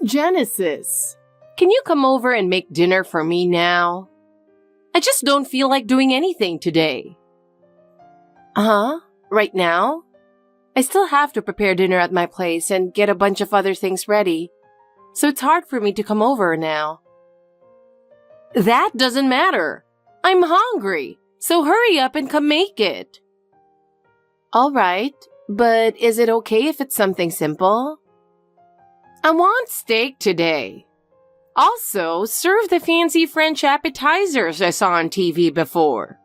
Genesis, can you come over and make dinner for me now? I just don't feel like doing anything today. Uh-huh, right now? I still have to prepare dinner at my place and get a bunch of other things ready, so it's hard for me to come over now. That doesn't matter. I'm hungry, so hurry up and come make it. All right, but is it okay if it's something simple? I want steak today. Also, serve the fancy French appetizers I saw on TV before.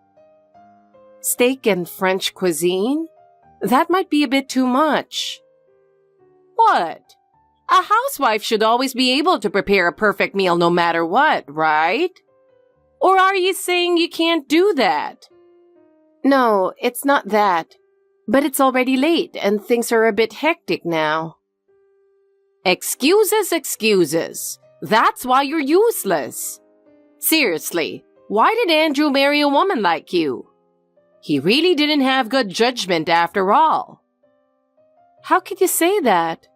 Steak and French cuisine? That might be a bit too much. What? A housewife should always be able to prepare a perfect meal no matter what, right? Or are you saying you can't do that? No, it's not that. But it's already late and things are a bit hectic now. Excuses, excuses. That's why you're useless. Seriously, why did Andrew marry a woman like you? He really didn't have good judgment after all. How could you say that?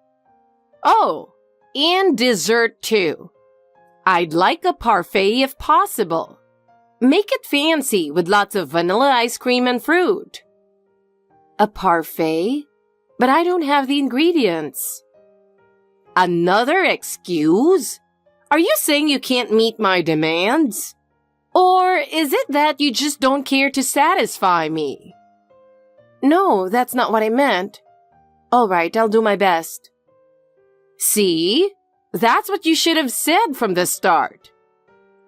Oh, and dessert too. I'd like a parfait if possible. Make it fancy with lots of vanilla ice cream and fruit. A parfait? But I don't have the ingredients. Another excuse? Are you saying you can't meet my demands? Or is it that you just don't care to satisfy me? No, that's not what I meant. All right, I'll do my best. See? That's what you should have said from the start.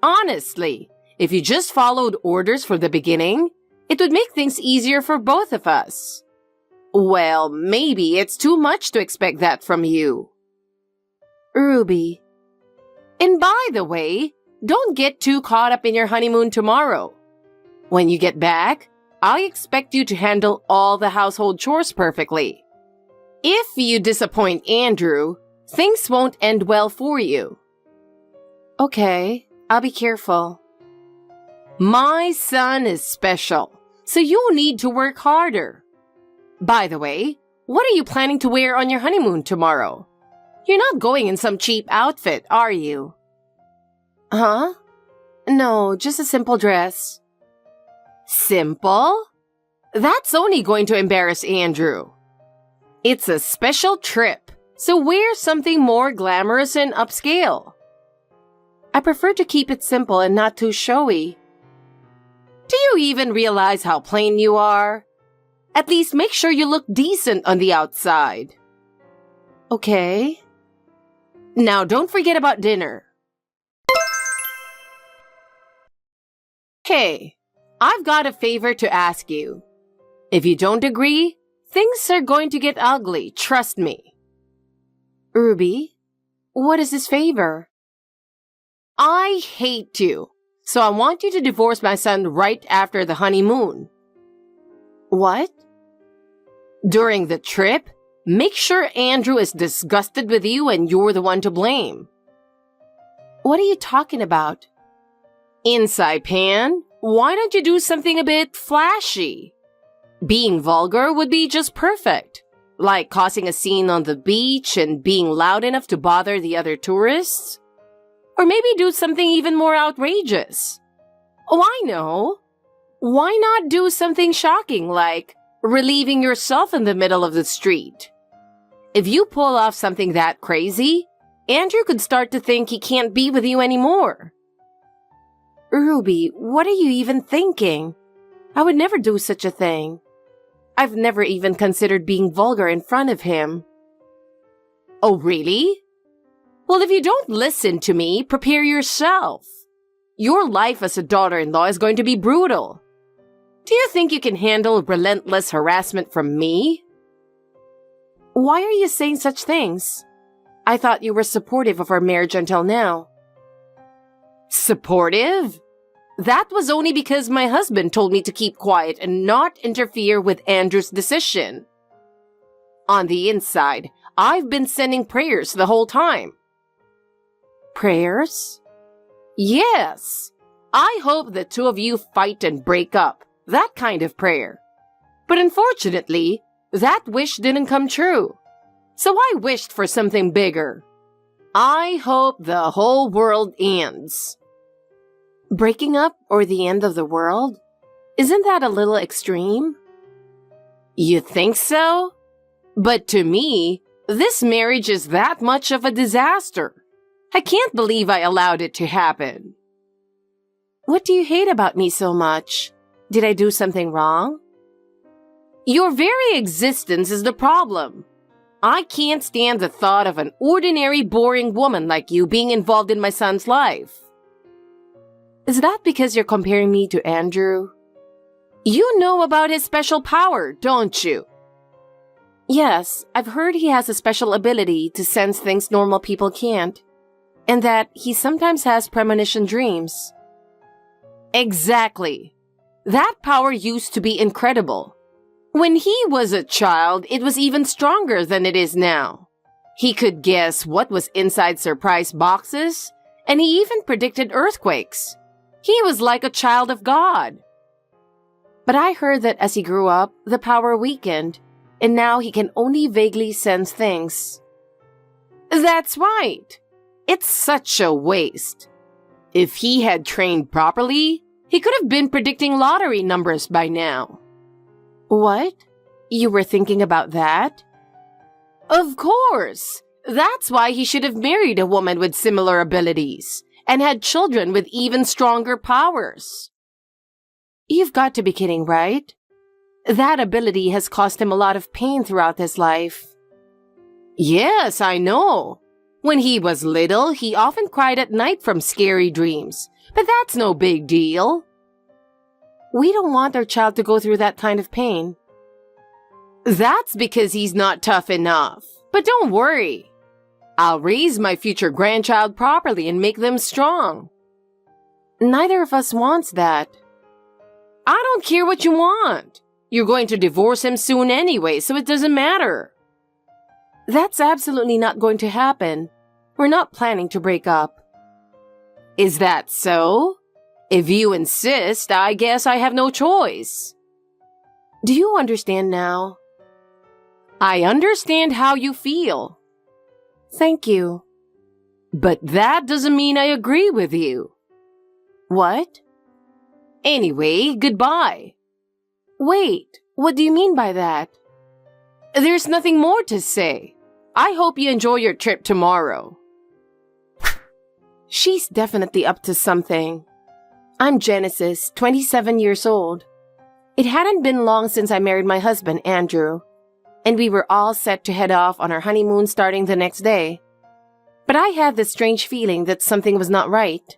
Honestly, if you just followed orders from the beginning, it would make things easier for both of us. Well, maybe it's too much to expect that from you. Ruby. And by the way, don't get too caught up in your honeymoon tomorrow. When you get back, I expect you to handle all the household chores perfectly. If you disappoint Andrew, things won't end well for you. Okay, I'll be careful. My son is special, so you'll need to work harder. By the way, what are you planning to wear on your honeymoon tomorrow? You're not going in some cheap outfit, are you? Huh? No, just a simple dress. Simple? That's only going to embarrass Andrew. It's a special trip, so wear something more glamorous and upscale. I prefer to keep it simple and not too showy. Do you even realize how plain you are? At least make sure you look decent on the outside. Okay. Now don't forget about dinner. Hey, I've got a favor to ask you. If you don't agree, things are going to get ugly, trust me. Ruby, what is this favor? I hate you, so I want you to divorce my son right after the honeymoon. What? During the trip, make sure Andrew is disgusted with you and you're the one to blame. What are you talking about? Inside Pan, why don't you do something a bit flashy? Being vulgar would be just perfect, like causing a scene on the beach and being loud enough to bother the other tourists. Or maybe do something even more outrageous. Oh, I know. Why not do something shocking like relieving yourself in the middle of the street? If you pull off something that crazy, Andrew could start to think he can't be with you anymore. Ruby, what are you even thinking? I would never do such a thing. I've never even considered being vulgar in front of him. Oh, really? Well, if you don't listen to me, prepare yourself. Your life as a daughter-in-law is going to be brutal. Do you think you can handle relentless harassment from me? Why are you saying such things? I thought you were supportive of our marriage until now. Supportive? That was only because my husband told me to keep quiet and not interfere with Andrew's decision. On the inside, I've been sending prayers the whole time. Prayers? Yes. I hope the two of you fight and break up. That kind of prayer. But unfortunately, that wish didn't come true. So I wished for something bigger. I hope the whole world ends. Breaking up or the end of the world? Isn't that a little extreme? You think so? But to me, this marriage is that much of a disaster. I can't believe I allowed it to happen. What do you hate about me so much? Did I do something wrong? Your very existence is the problem. I can't stand the thought of an ordinary, boring woman like you being involved in my son's life. Is that because you're comparing me to Andrew? You know about his special power, don't you? Yes, I've heard he has a special ability to sense things normal people can't, and that he sometimes has premonition dreams. Exactly. That power used to be incredible. When he was a child, it was even stronger than it is now. He could guess what was inside surprise boxes, and he even predicted earthquakes. He was like a child of God. But I heard that as he grew up, the power weakened, and now he can only vaguely sense things. That's right. It's such a waste. If he had trained properly, he could have been predicting lottery numbers by now. What? You were thinking about that? Of course. That's why he should have married a woman with similar abilities and had children with even stronger powers. You've got to be kidding, right? That ability has caused him a lot of pain throughout his life. Yes, I know. When he was little, he often cried at night from scary dreams, but that's no big deal. We don't want our child to go through that kind of pain. That's because he's not tough enough. But don't worry. I'll raise my future grandchild properly and make them strong. Neither of us wants that. I don't care what you want. You're going to divorce him soon anyway, so it doesn't matter. That's absolutely not going to happen. We're not planning to break up. Is that so? If you insist, I guess I have no choice. Do you understand now? I understand how you feel. Thank you. But that doesn't mean I agree with you. What? Anyway, goodbye. Wait, what do you mean by that? There's nothing more to say. I hope you enjoy your trip tomorrow. She's definitely up to something. I'm Genesis, 27 years old. It hadn't been long since I married my husband, Andrew, and we were all set to head off on our honeymoon starting the next day. But I had this strange feeling that something was not right.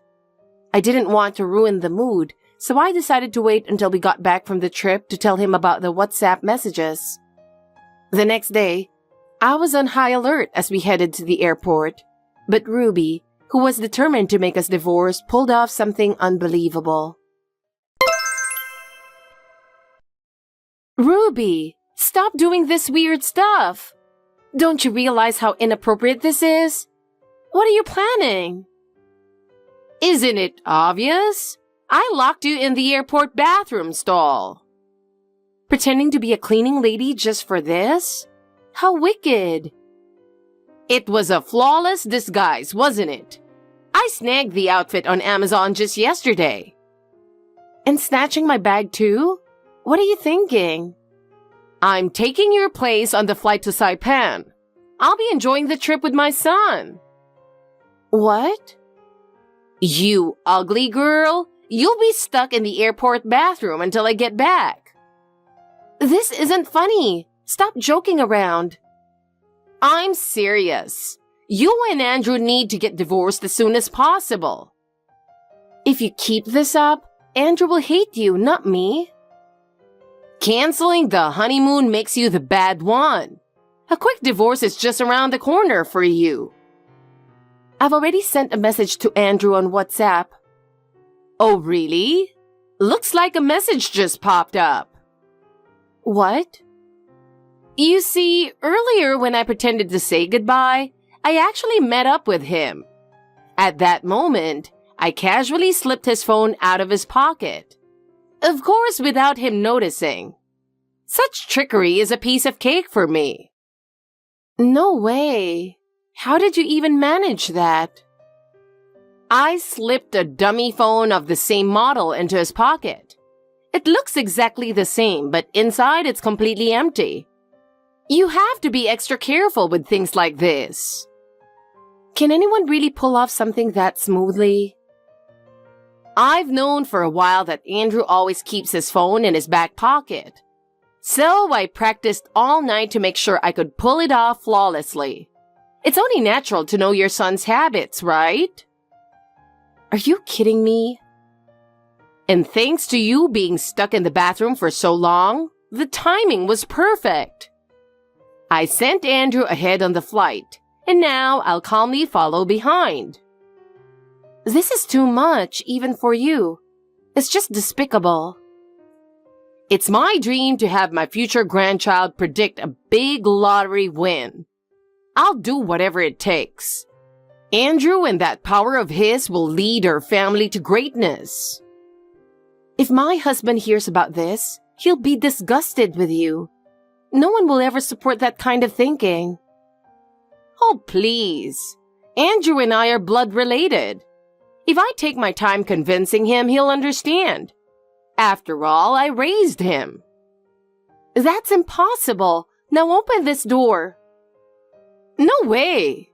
I didn't want to ruin the mood, so I decided to wait until we got back from the trip to tell him about the WhatsApp messages. The next day, I was on high alert as we headed to the airport, but Ruby, who was determined to make us divorce, pulled off something unbelievable. Ruby, stop doing this weird stuff. Don't you realize how inappropriate this is? What are you planning? Isn't it obvious? I locked you in the airport bathroom stall. Pretending to be a cleaning lady just for this? How wicked. It was a flawless disguise, wasn't it? I snagged the outfit on Amazon just yesterday. And snatching my bag too? What are you thinking? I'm taking your place on the flight to Saipan. I'll be enjoying the trip with my son. What? You ugly girl. You'll be stuck in the airport bathroom until I get back. This isn't funny. Stop joking around. I'm serious. You and Andrew need to get divorced as soon as possible. If you keep this up, Andrew will hate you, not me. Canceling the honeymoon makes you the bad one. A quick divorce is just around the corner for you. I've already sent a message to Andrew on WhatsApp. Oh, really? Looks like a message just popped up. What? You see, earlier when I pretended to say goodbye, I actually met up with him. At that moment, I casually slipped his phone out of his pocket. Of course, without him noticing. Such trickery is a piece of cake for me. No way. How did you even manage that? I slipped a dummy phone of the same model into his pocket. It looks exactly the same, but inside it's completely empty. You have to be extra careful with things like this. Can anyone really pull off something that smoothly? I've known for a while that Andrew always keeps his phone in his back pocket. So I practiced all night to make sure I could pull it off flawlessly. It's only natural to know your son's habits, right? Are you kidding me? And thanks to you being stuck in the bathroom for so long, the timing was perfect. I sent Andrew ahead on the flight, and now I'll calmly follow behind. This is too much, even for you. It's just despicable. It's my dream to have my future grandchild predict a big lottery win. I'll do whatever it takes. Andrew and that power of his will lead our family to greatness. If my husband hears about this, he'll be disgusted with you. No one will ever support that kind of thinking. Oh, please. Andrew and I are blood related. If I take my time convincing him, he'll understand. After all, I raised him. That's impossible. Now open this door. No way.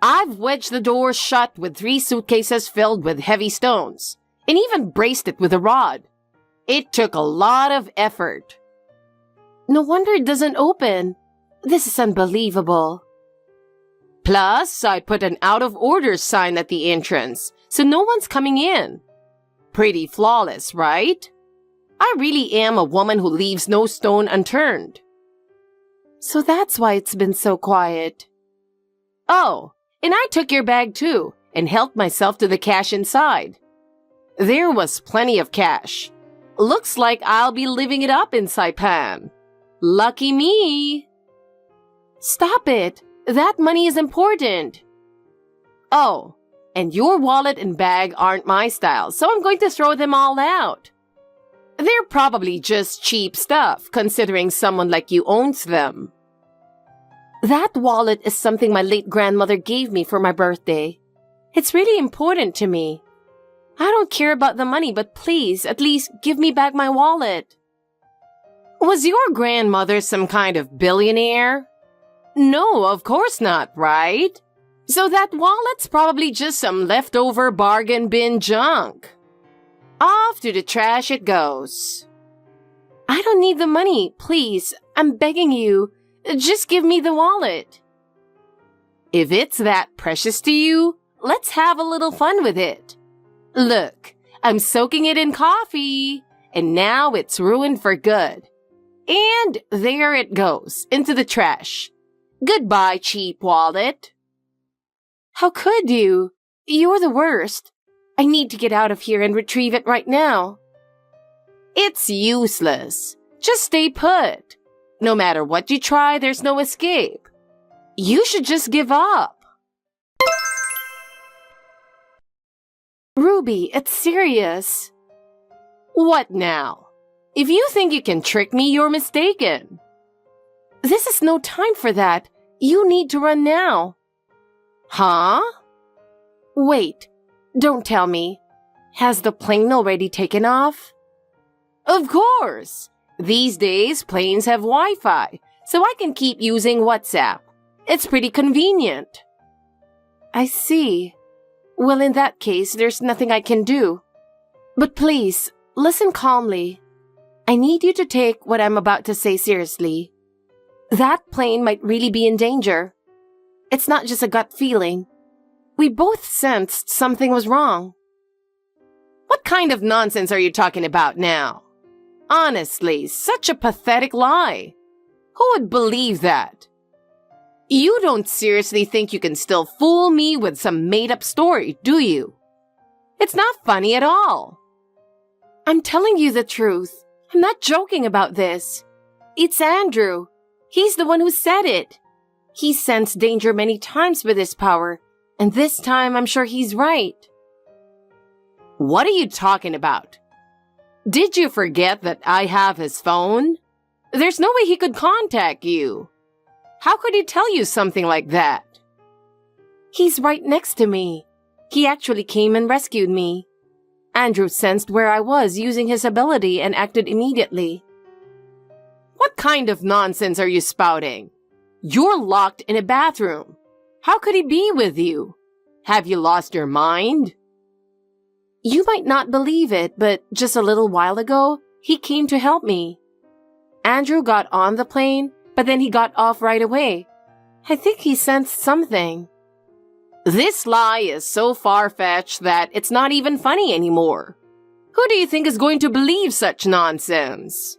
I've wedged the door shut with 3 suitcases filled with heavy stones, and even braced it with a rod. It took a lot of effort. No wonder it doesn't open. This is unbelievable. Plus, I put an out-of-order sign at the entrance, so no one's coming in. Pretty flawless, right? I really am a woman who leaves no stone unturned. So that's why it's been so quiet. Oh, and I took your bag too, and helped myself to the cash inside. There was plenty of cash. Looks like I'll be living it up in Saipan. Lucky me. Stop it. That money is important. Oh, and your wallet and bag aren't my style, so I'm going to throw them all out. They're probably just cheap stuff, considering someone like you owns them. That wallet is something my late grandmother gave me for my birthday. It's really important to me. I don't care about the money, but please, at least give me back my wallet. Was your grandmother some kind of billionaire? No, of course not, right? So that wallet's probably just some leftover bargain bin junk. Off to the trash it goes. I don't need the money, please. I'm begging you. Just give me the wallet. If it's that precious to you, let's have a little fun with it. Look, I'm soaking it in coffee, and now it's ruined for good. And there it goes, into the trash. Goodbye, cheap wallet. How could you? You're the worst. I need to get out of here and retrieve it right now. It's useless. Just stay put. No matter what you try, there's no escape. You should just give up. Ruby, it's serious. What now? If you think you can trick me, you're mistaken. This is no time for that. You need to run now. Huh? Wait, don't tell me. Has the plane already taken off? Of course. These days, planes have Wi-Fi, so I can keep using WhatsApp. It's pretty convenient. I see. Well, in that case, there's nothing I can do. But please, listen calmly. I need you to take what I'm about to say seriously. That plane might really be in danger. It's not just a gut feeling. We both sensed something was wrong. What kind of nonsense are you talking about now? Honestly, such a pathetic lie. Who would believe that? You don't seriously think you can still fool me with some made-up story, do you? It's not funny at all. I'm telling you the truth. I'm not joking about this. It's Andrew. He's the one who said it. He sensed danger many times with his power, and this time I'm sure he's right. What are you talking about? Did you forget that I have his phone? There's no way he could contact you. How could he tell you something like that? He's right next to me. He actually came and rescued me. Andrew sensed where I was using his ability and acted immediately. What kind of nonsense are you spouting? You're locked in a bathroom. How could he be with you? Have you lost your mind? You might not believe it, but just a little while ago, he came to help me. Andrew got on the plane, but then he got off right away. I think he sensed something. This lie is so far-fetched that it's not even funny anymore. Who do you think is going to believe such nonsense?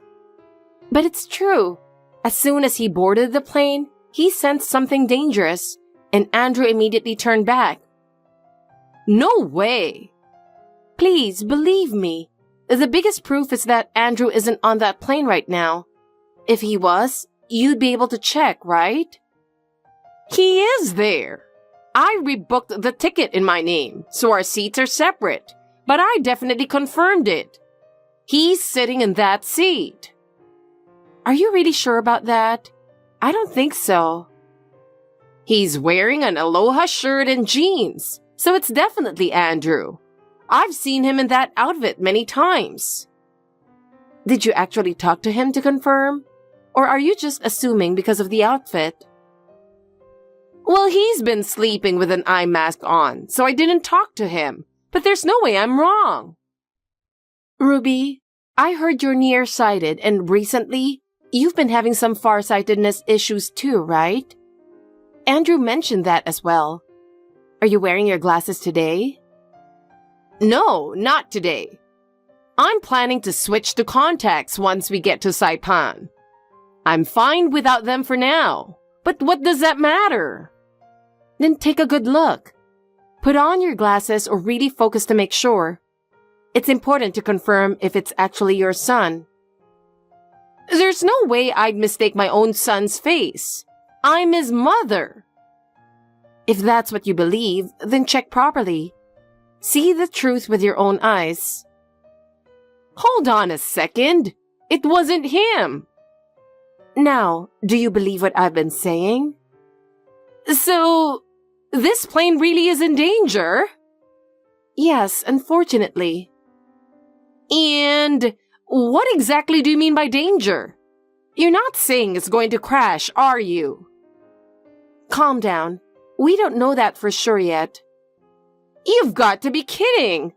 But it's true. As soon as he boarded the plane, he sensed something dangerous, and Andrew immediately turned back. No way! Please, believe me. The biggest proof is that Andrew isn't on that plane right now. If he was, you'd be able to check, right? He is there. I rebooked the ticket in my name, so our seats are separate, but I definitely confirmed it. He's sitting in that seat. Are you really sure about that? I don't think so. He's wearing an Aloha shirt and jeans, so it's definitely Andrew. I've seen him in that outfit many times. Did you actually talk to him to confirm? Or are you just assuming because of the outfit? Well, he's been sleeping with an eye mask on, so I didn't talk to him. But there's no way I'm wrong. Ruby, I heard you're nearsighted, and recently, you've been having some farsightedness issues too, right? Andrew mentioned that as well. Are you wearing your glasses today? No, not today. I'm planning to switch to contacts once we get to Saipan. I'm fine without them for now, but what does that matter? Then take a good look. Put on your glasses or really focus to make sure. It's important to confirm if it's actually your son. There's no way I'd mistake my own son's face. I'm his mother. If that's what you believe, then check properly. See the truth with your own eyes. Hold on a second. It wasn't him. Now, do you believe what I've been saying? So, this plane really is in danger? Yes, unfortunately. And what exactly do you mean by danger? You're not saying it's going to crash, are you? Calm down. We don't know that for sure yet. You've got to be kidding.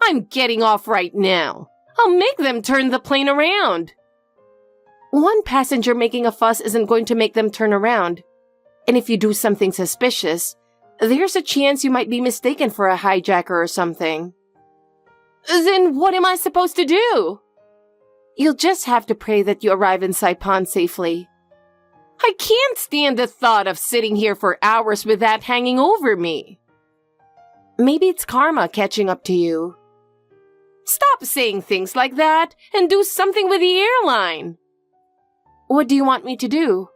I'm getting off right now. I'll make them turn the plane around. One passenger making a fuss isn't going to make them turn around. And if you do something suspicious, there's a chance you might be mistaken for a hijacker or something. Then what am I supposed to do? You'll just have to pray that you arrive in Saipan safely. I can't stand the thought of sitting here for hours with that hanging over me. Maybe it's karma catching up to you. Stop saying things like that and do something with the airline. What do you want me to do?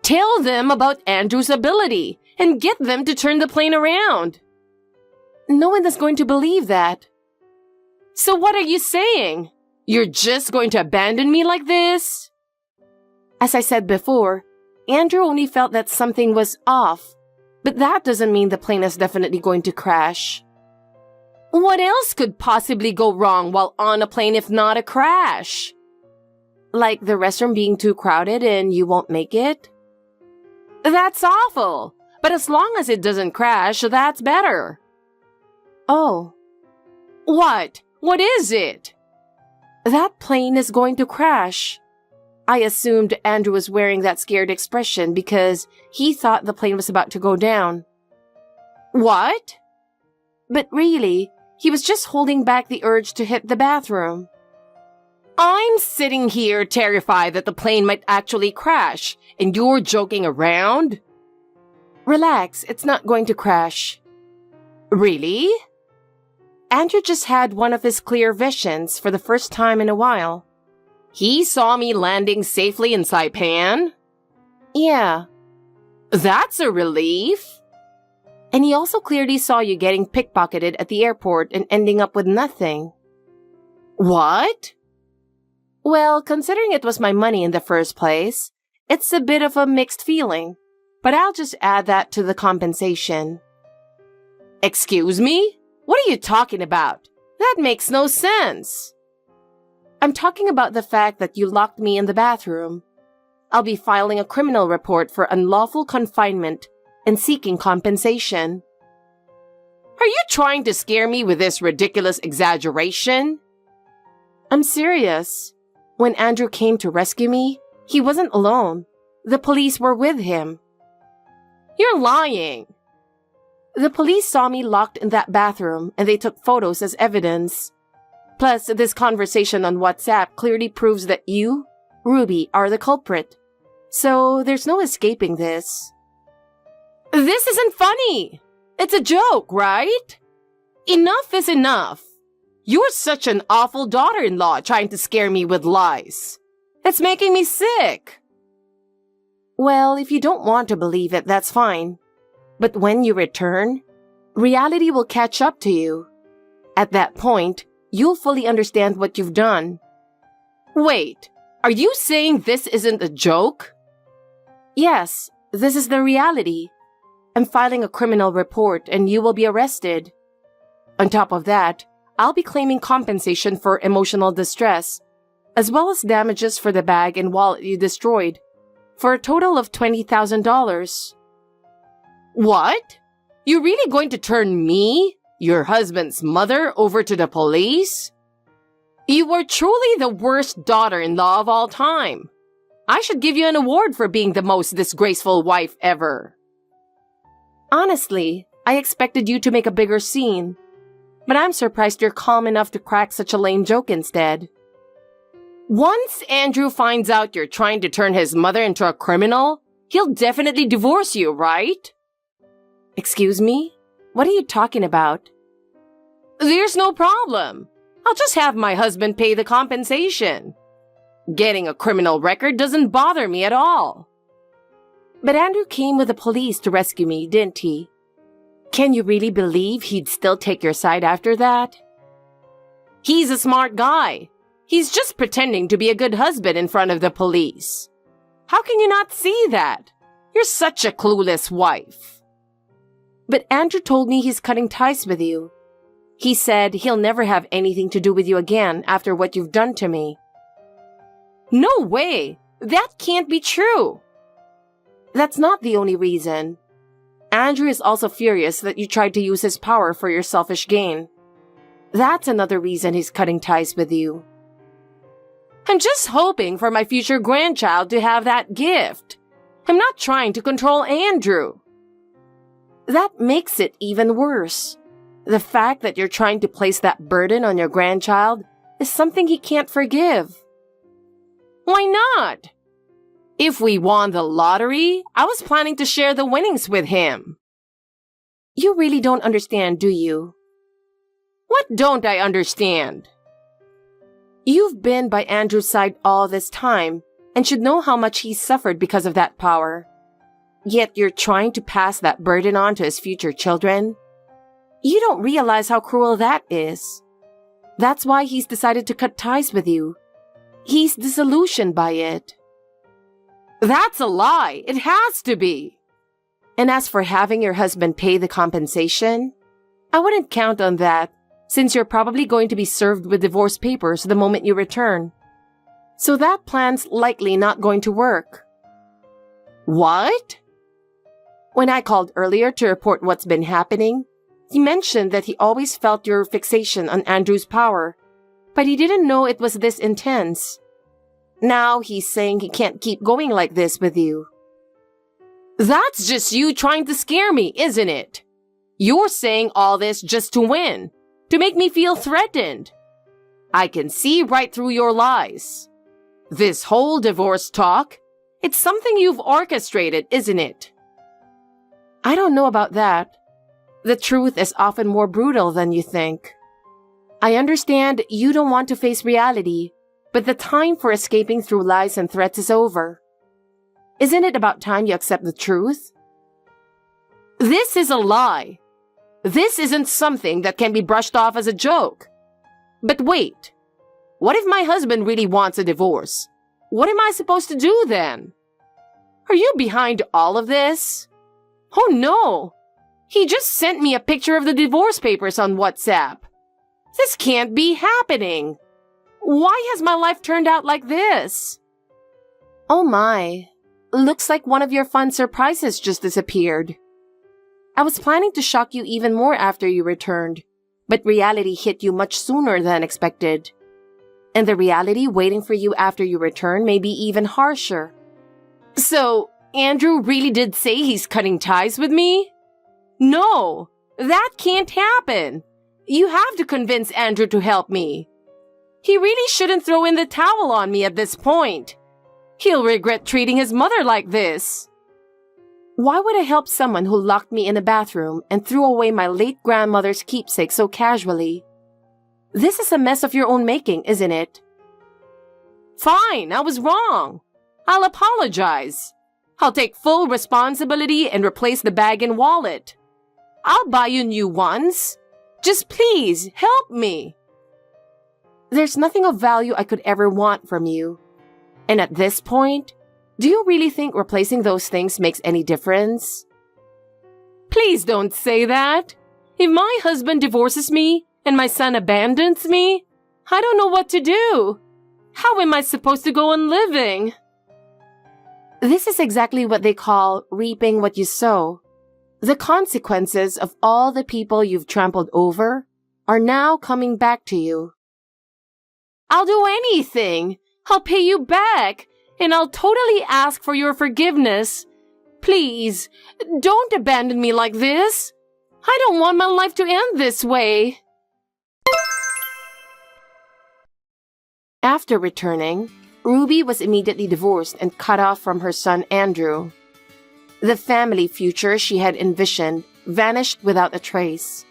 Tell them about Andrew's ability and get them to turn the plane around. No one is going to believe that. So what are you saying? You're just going to abandon me like this? As I said before, Andrew only felt that something was off, but that doesn't mean the plane is definitely going to crash. What else could possibly go wrong while on a plane if not a crash? Like the restroom being too crowded and you won't make it? That's awful, but as long as it doesn't crash, that's better. Oh. What? What is it? That plane is going to crash. I assumed Andrew was wearing that scared expression because he thought the plane was about to go down. What? But really, he was just holding back the urge to hit the bathroom. I'm sitting here terrified that the plane might actually crash, and you're joking around? Relax, it's not going to crash. Really? Andrew just had one of his clear visions for the first time in a while. He saw me landing safely in Saipan? Yeah. That's a relief. And he also clearly saw you getting pickpocketed at the airport and ending up with nothing. What? Well, considering it was my money in the first place, it's a bit of a mixed feeling. but I'll just add that to the compensation. Excuse me? What are you talking about? That makes no sense. I'm talking about the fact that you locked me in the bathroom. I'll be filing a criminal report for unlawful confinement and seeking compensation. Are you trying to scare me with this ridiculous exaggeration? I'm serious. When Andrew came to rescue me, he wasn't alone. The police were with him. You're lying. The police saw me locked in that bathroom and they took photos as evidence. Plus, this conversation on WhatsApp clearly proves that you, Ruby, are the culprit. So there's no escaping this. This isn't funny. It's a joke, right? Enough is enough. You're such an awful daughter-in-law trying to scare me with lies. It's making me sick. Well, if you don't want to believe it, that's fine. But when you return, reality will catch up to you. At that point, you'll fully understand what you've done. Wait, are you saying this isn't a joke? Yes, this is the reality. I'm filing a criminal report and you will be arrested. On top of that, I'll be claiming compensation for emotional distress, as well as damages for the bag and wallet you destroyed, for a total of $20,000. What? You're really going to turn me, your husband's mother, over to the police? You were truly the worst daughter-in-law of all time. I should give you an award for being the most disgraceful wife ever. Honestly, I expected you to make a bigger scene. But I'm surprised you're calm enough to crack such a lame joke instead. Once Andrew finds out you're trying to turn his mother into a criminal, he'll definitely divorce you, right? Excuse me? What are you talking about? There's no problem. I'll just have my husband pay the compensation. Getting a criminal record doesn't bother me at all. But Andrew came with the police to rescue me, didn't he? Can you really believe he'd still take your side after that? He's a smart guy. He's just pretending to be a good husband in front of the police. How can you not see that? You're such a clueless wife. But Andrew told me he's cutting ties with you. He said he'll never have anything to do with you again after what you've done to me. No way! That can't be true. That's not the only reason. Andrew is also furious that you tried to use his power for your selfish gain. That's another reason he's cutting ties with you. I'm just hoping for my future grandchild to have that gift. I'm not trying to control Andrew. That makes it even worse. The fact that you're trying to place that burden on your grandchild is something he can't forgive. Why not? If we won the lottery, I was planning to share the winnings with him. You really don't understand, do you? What don't I understand? You've been by Andrew's side all this time and should know how much he's suffered because of that power. Yet you're trying to pass that burden on to his future children. You don't realize how cruel that is. That's why he's decided to cut ties with you. He's disillusioned by it. That's a lie. It has to be. And as for having your husband pay the compensation, I wouldn't count on that, since you're probably going to be served with divorce papers the moment you return. So that plan's likely not going to work. What? When I called earlier to report what's been happening, he mentioned that he always felt your fixation on Andrew's power, but he didn't know it was this intense. Now he's saying he can't keep going like this with you. That's just you trying to scare me, isn't it? You're saying all this just to win, to make me feel threatened. I can see right through your lies. This whole divorce talk, it's something you've orchestrated, isn't it? I don't know about that. The truth is often more brutal than you think. I understand you don't want to face reality, but the time for escaping through lies and threats is over. Isn't it about time you accept the truth? This is a lie. This isn't something that can be brushed off as a joke. But wait, what if my husband really wants a divorce? What am I supposed to do then? Are you behind all of this? Oh no! He just sent me a picture of the divorce papers on WhatsApp. This can't be happening. Why has my life turned out like this? Oh my. Looks like one of your fun surprises just disappeared. I was planning to shock you even more after you returned, but reality hit you much sooner than expected. And the reality waiting for you after you return may be even harsher. So, Andrew really did say he's cutting ties with me? No, that can't happen. You have to convince Andrew to help me. He really shouldn't throw in the towel on me at this point. He'll regret treating his mother like this. Why would I help someone who locked me in a bathroom and threw away my late grandmother's keepsake so casually? This is a mess of your own making, isn't it? Fine, I was wrong. I'll apologize. I'll take full responsibility and replace the bag and wallet. I'll buy you new ones. Just please help me. There's nothing of value I could ever want from you. And at this point, do you really think replacing those things makes any difference? Please don't say that. If my husband divorces me and my son abandons me, I don't know what to do. How am I supposed to go on living? This is exactly what they call reaping what you sow. The consequences of all the people you've trampled over are now coming back to you. I'll do anything. I'll pay you back, and I'll totally ask for your forgiveness. Please, don't abandon me like this. I don't want my life to end this way. After returning, Ruby was immediately divorced and cut off from her son Andrew. The family future she had envisioned vanished without a trace.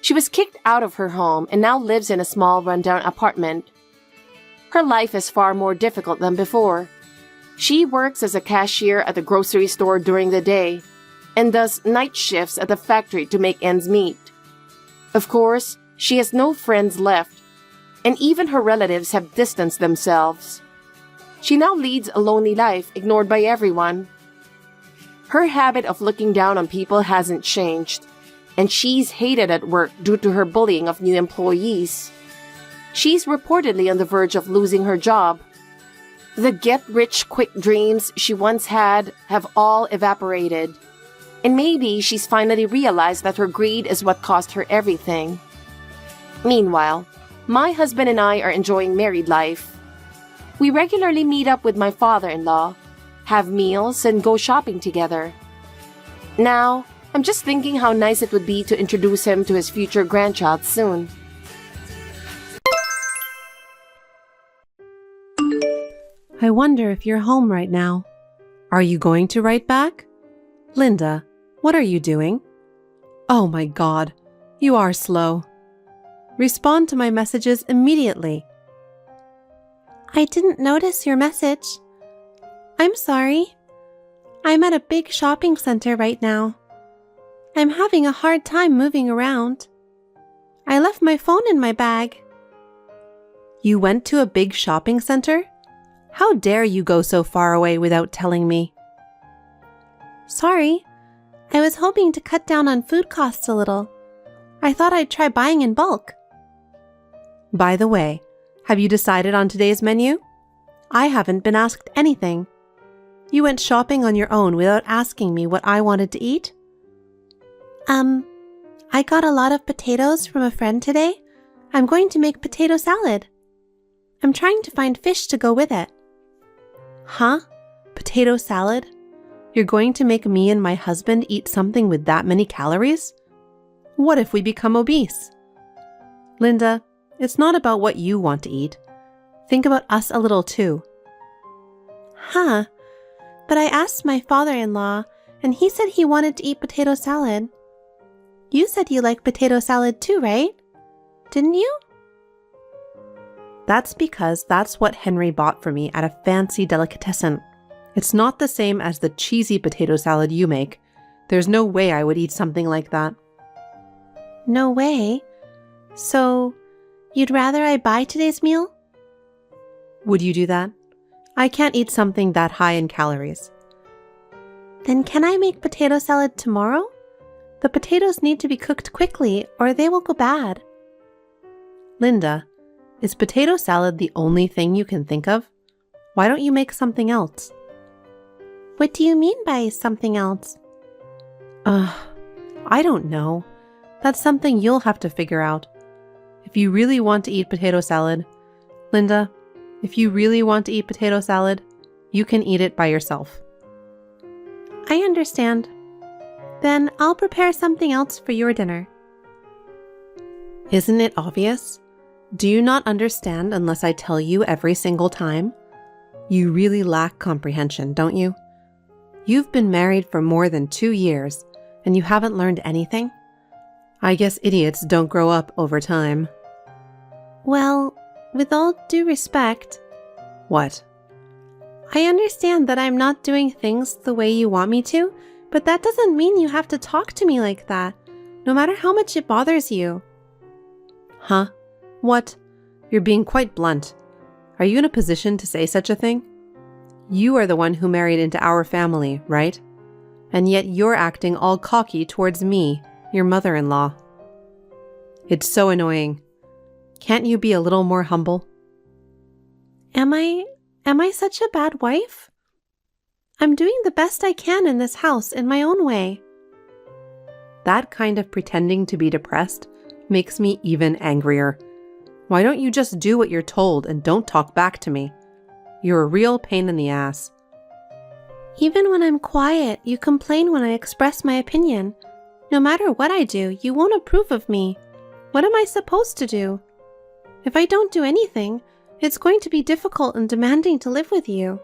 She was kicked out of her home and now lives in a small rundown apartment. Her life is far more difficult than before. She works as a cashier at the grocery store during the day and does night shifts at the factory to make ends meet. Of course, she has no friends left, and even her relatives have distanced themselves. She now leads a lonely life, ignored by everyone. Her habit of looking down on people hasn't changed, and she's hated at work due to her bullying of new employees. She's reportedly on the verge of losing her job. The get-rich-quick dreams she once had have all evaporated, and maybe she's finally realized that her greed is what cost her everything. Meanwhile, my husband and I are enjoying married life. We regularly meet up with my father-in-law, have meals, and go shopping together. Now, I'm just thinking how nice it would be to introduce him to his future grandchild soon. I wonder if you're home right now. Are you going to write back? Linda, what are you doing? Oh my God, you are slow. Respond to my messages immediately. I didn't notice your message. I'm sorry. I'm at a big shopping center right now. I'm having a hard time moving around. I left my phone in my bag. You went to a big shopping center? How dare you go so far away without telling me? Sorry. I was hoping to cut down on food costs a little. I thought I'd try buying in bulk. By the way, have you decided on today's menu? I haven't been asked anything. You went shopping on your own without asking me what I wanted to eat? I got a lot of potatoes from a friend today. I'm going to make potato salad. I'm trying to find fish to go with it. Huh? Potato salad? You're going to make me and my husband eat something with that many calories? What if we become obese? Linda, it's not about what you want to eat. Think about us a little too. Huh? But I asked my father-in-law, and he said he wanted to eat potato salad. You said you like potato salad too, right? Didn't you? That's because that's what Henry bought for me at a fancy delicatessen. It's not the same as the cheesy potato salad you make. There's no way I would eat something like that. No way? So, you'd rather I buy today's meal? Would you do that? I can't eat something that high in calories. Then can I make potato salad tomorrow? The potatoes need to be cooked quickly or they will go bad. Linda, is potato salad the only thing you can think of? Why don't you make something else? What do you mean by something else? I don't know. That's something you'll have to figure out. If you really want to eat potato salad, Linda, if you really want to eat potato salad, you can eat it by yourself. I understand. Then I'll prepare something else for your dinner. Isn't it obvious? Do you not understand unless I tell you every single time? You really lack comprehension, don't you? You've been married for more than 2 years, and you haven't learned anything? I guess idiots don't grow up over time. Well, with all due respect... What? I understand that I'm not doing things the way you want me to, but that doesn't mean you have to talk to me like that, no matter how much it bothers you. Huh? What? You're being quite blunt. Are you in a position to say such a thing? You are the one who married into our family, right? And yet you're acting all cocky towards me, your mother-in-law. It's so annoying. Can't you be a little more humble? Am I such a bad wife? I'm doing the best I can in this house in my own way. That kind of pretending to be depressed makes me even angrier. Why don't you just do what you're told and don't talk back to me? You're a real pain in the ass. Even when I'm quiet, you complain when I express my opinion. No matter what I do, you won't approve of me. What am I supposed to do? If I don't do anything, it's going to be difficult and demanding to live with you.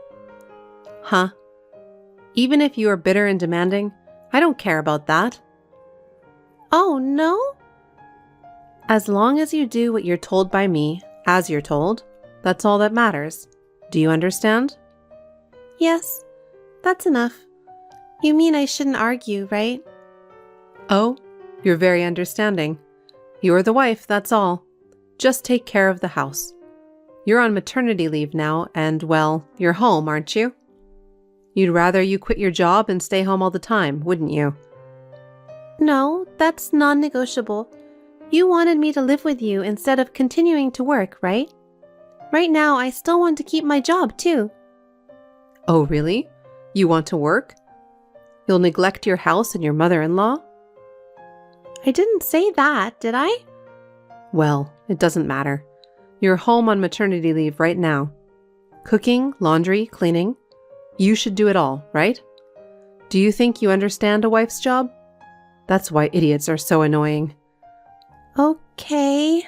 Huh? Even if you are bitter and demanding, I don't care about that. Oh, no? As long as you do what you're told by me, as you're told, that's all that matters. Do you understand? Yes, that's enough. You mean I shouldn't argue, right? Oh, you're very understanding. You're the wife, that's all. Just take care of the house. You're on maternity leave now, and, well, you're home, aren't you? You'd rather you quit your job and stay home all the time, wouldn't you? No, that's non-negotiable. You wanted me to live with you instead of continuing to work, right? Right now, I still want to keep my job, too. Oh, really? You want to work? You'll neglect your house and your mother-in-law? I didn't say that, did I? Well, it doesn't matter. You're home on maternity leave right now. Cooking, laundry, cleaning. You should do it all, right? Do you think you understand a wife's job? That's why idiots are so annoying. Okay.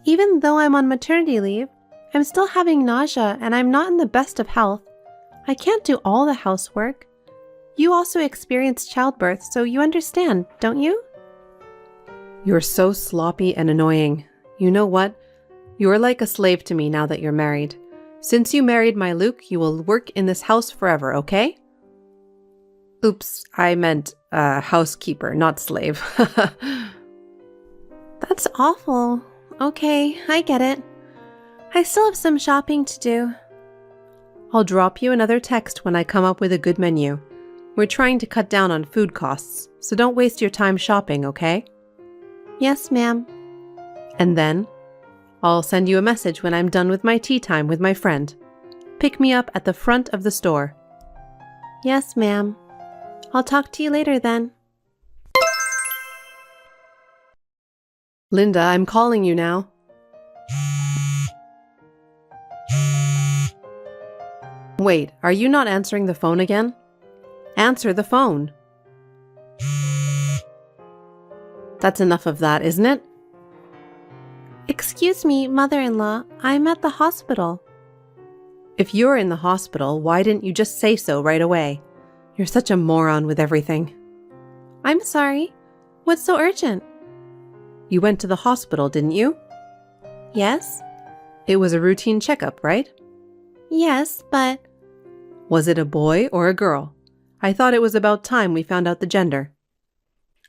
Even though I'm on maternity leave, I'm still having nausea and I'm not in the best of health. I can't do all the housework. You also experienced childbirth, so you understand, don't you? You're so sloppy and annoying. You know what? You're like a slave to me now that you're married. Since you married my Luke, you will work in this house forever, okay? Oops, I meant housekeeper, not slave. That's awful. Okay, I get it. I still have some shopping to do. I'll drop you another text when I come up with a good menu. We're trying to cut down on food costs, so don't waste your time shopping, okay? Yes, ma'am. And then, I'll send you a message when I'm done with my tea time with my friend. Pick me up at the front of the store. Yes, ma'am. I'll talk to you later then. Linda, I'm calling you now. Wait, are you not answering the phone again? Answer the phone. That's enough of that, isn't it? Excuse me, mother-in-law. I'm at the hospital. If you're in the hospital, why didn't you just say so right away? You're such a moron with everything. I'm sorry. What's so urgent? You went to the hospital, didn't you? Yes? It was a routine checkup, right? Yes, but... Was it a boy or a girl? I thought it was about time we found out the gender.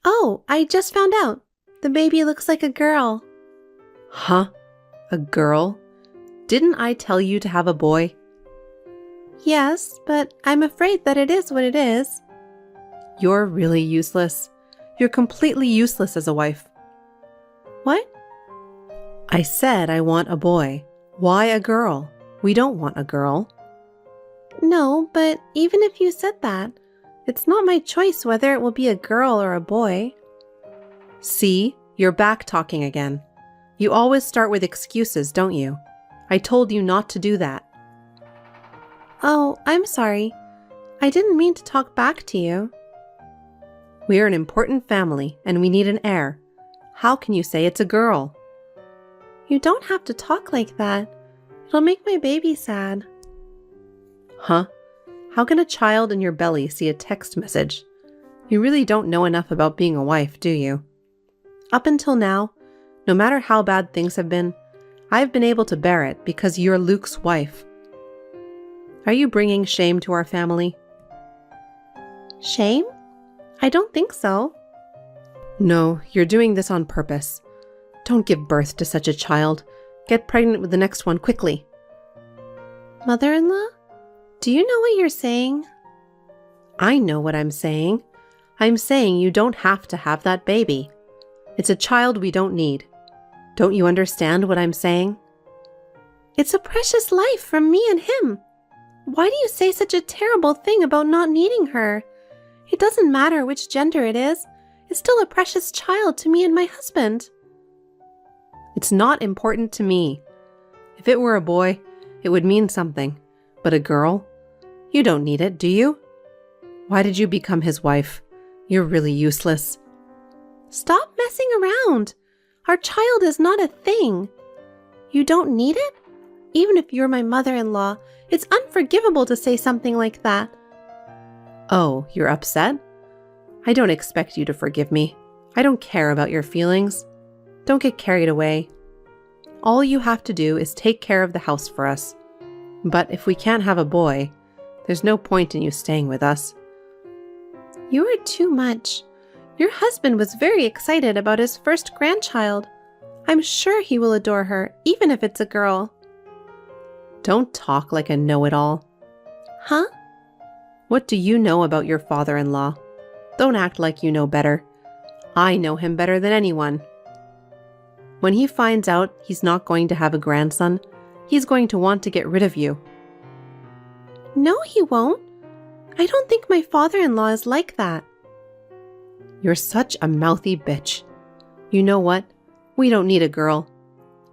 Oh, I just found out. The baby looks like a girl. Huh? A girl? Didn't I tell you to have a boy? Yes, but I'm afraid that it is what it is. You're really useless. You're completely useless as a wife. What? I said I want a boy. Why a girl? We don't want a girl. No, but even if you said that, it's not my choice whether it will be a girl or a boy. See, you're back talking again. You always start with excuses, don't you? I told you not to do that. Oh, I'm sorry. I didn't mean to talk back to you. We're an important family and we need an heir. How can you say it's a girl? You don't have to talk like that. It'll make my baby sad. Huh? How can a child in your belly see a text message? You really don't know enough about being a wife, do you? Up until now, no matter how bad things have been, I've been able to bear it because you're Luke's wife. Are you bringing shame to our family? Shame? I don't think so. No, you're doing this on purpose. Don't give birth to such a child. Get pregnant with the next one quickly. Mother-in-law? Do you know what you're saying? I know what I'm saying. I'm saying you don't have to have that baby. It's a child we don't need. Don't you understand what I'm saying? It's a precious life from me and him. Why do you say such a terrible thing about not needing her? It doesn't matter which gender it is. It's still a precious child to me and my husband. It's not important to me. If it were a boy, it would mean something. But a girl? You don't need it, do you? Why did you become his wife? You're really useless. Stop messing around. Our child is not a thing. You don't need it? Even if you're my mother-in-law, it's unforgivable to say something like that. Oh, you're upset? I don't expect you to forgive me. I don't care about your feelings. Don't get carried away. All you have to do is take care of the house for us. But if we can't have a boy, there's no point in you staying with us. You are too much. Your husband was very excited about his first grandchild. I'm sure he will adore her, even if it's a girl. Don't talk like a know-it-all. Huh? What do you know about your father-in-law? Don't act like you know better. I know him better than anyone. When he finds out he's not going to have a grandson, he's going to want to get rid of you. No, he won't. I don't think my father-in-law is like that. You're such a mouthy bitch. You know what? We don't need a girl.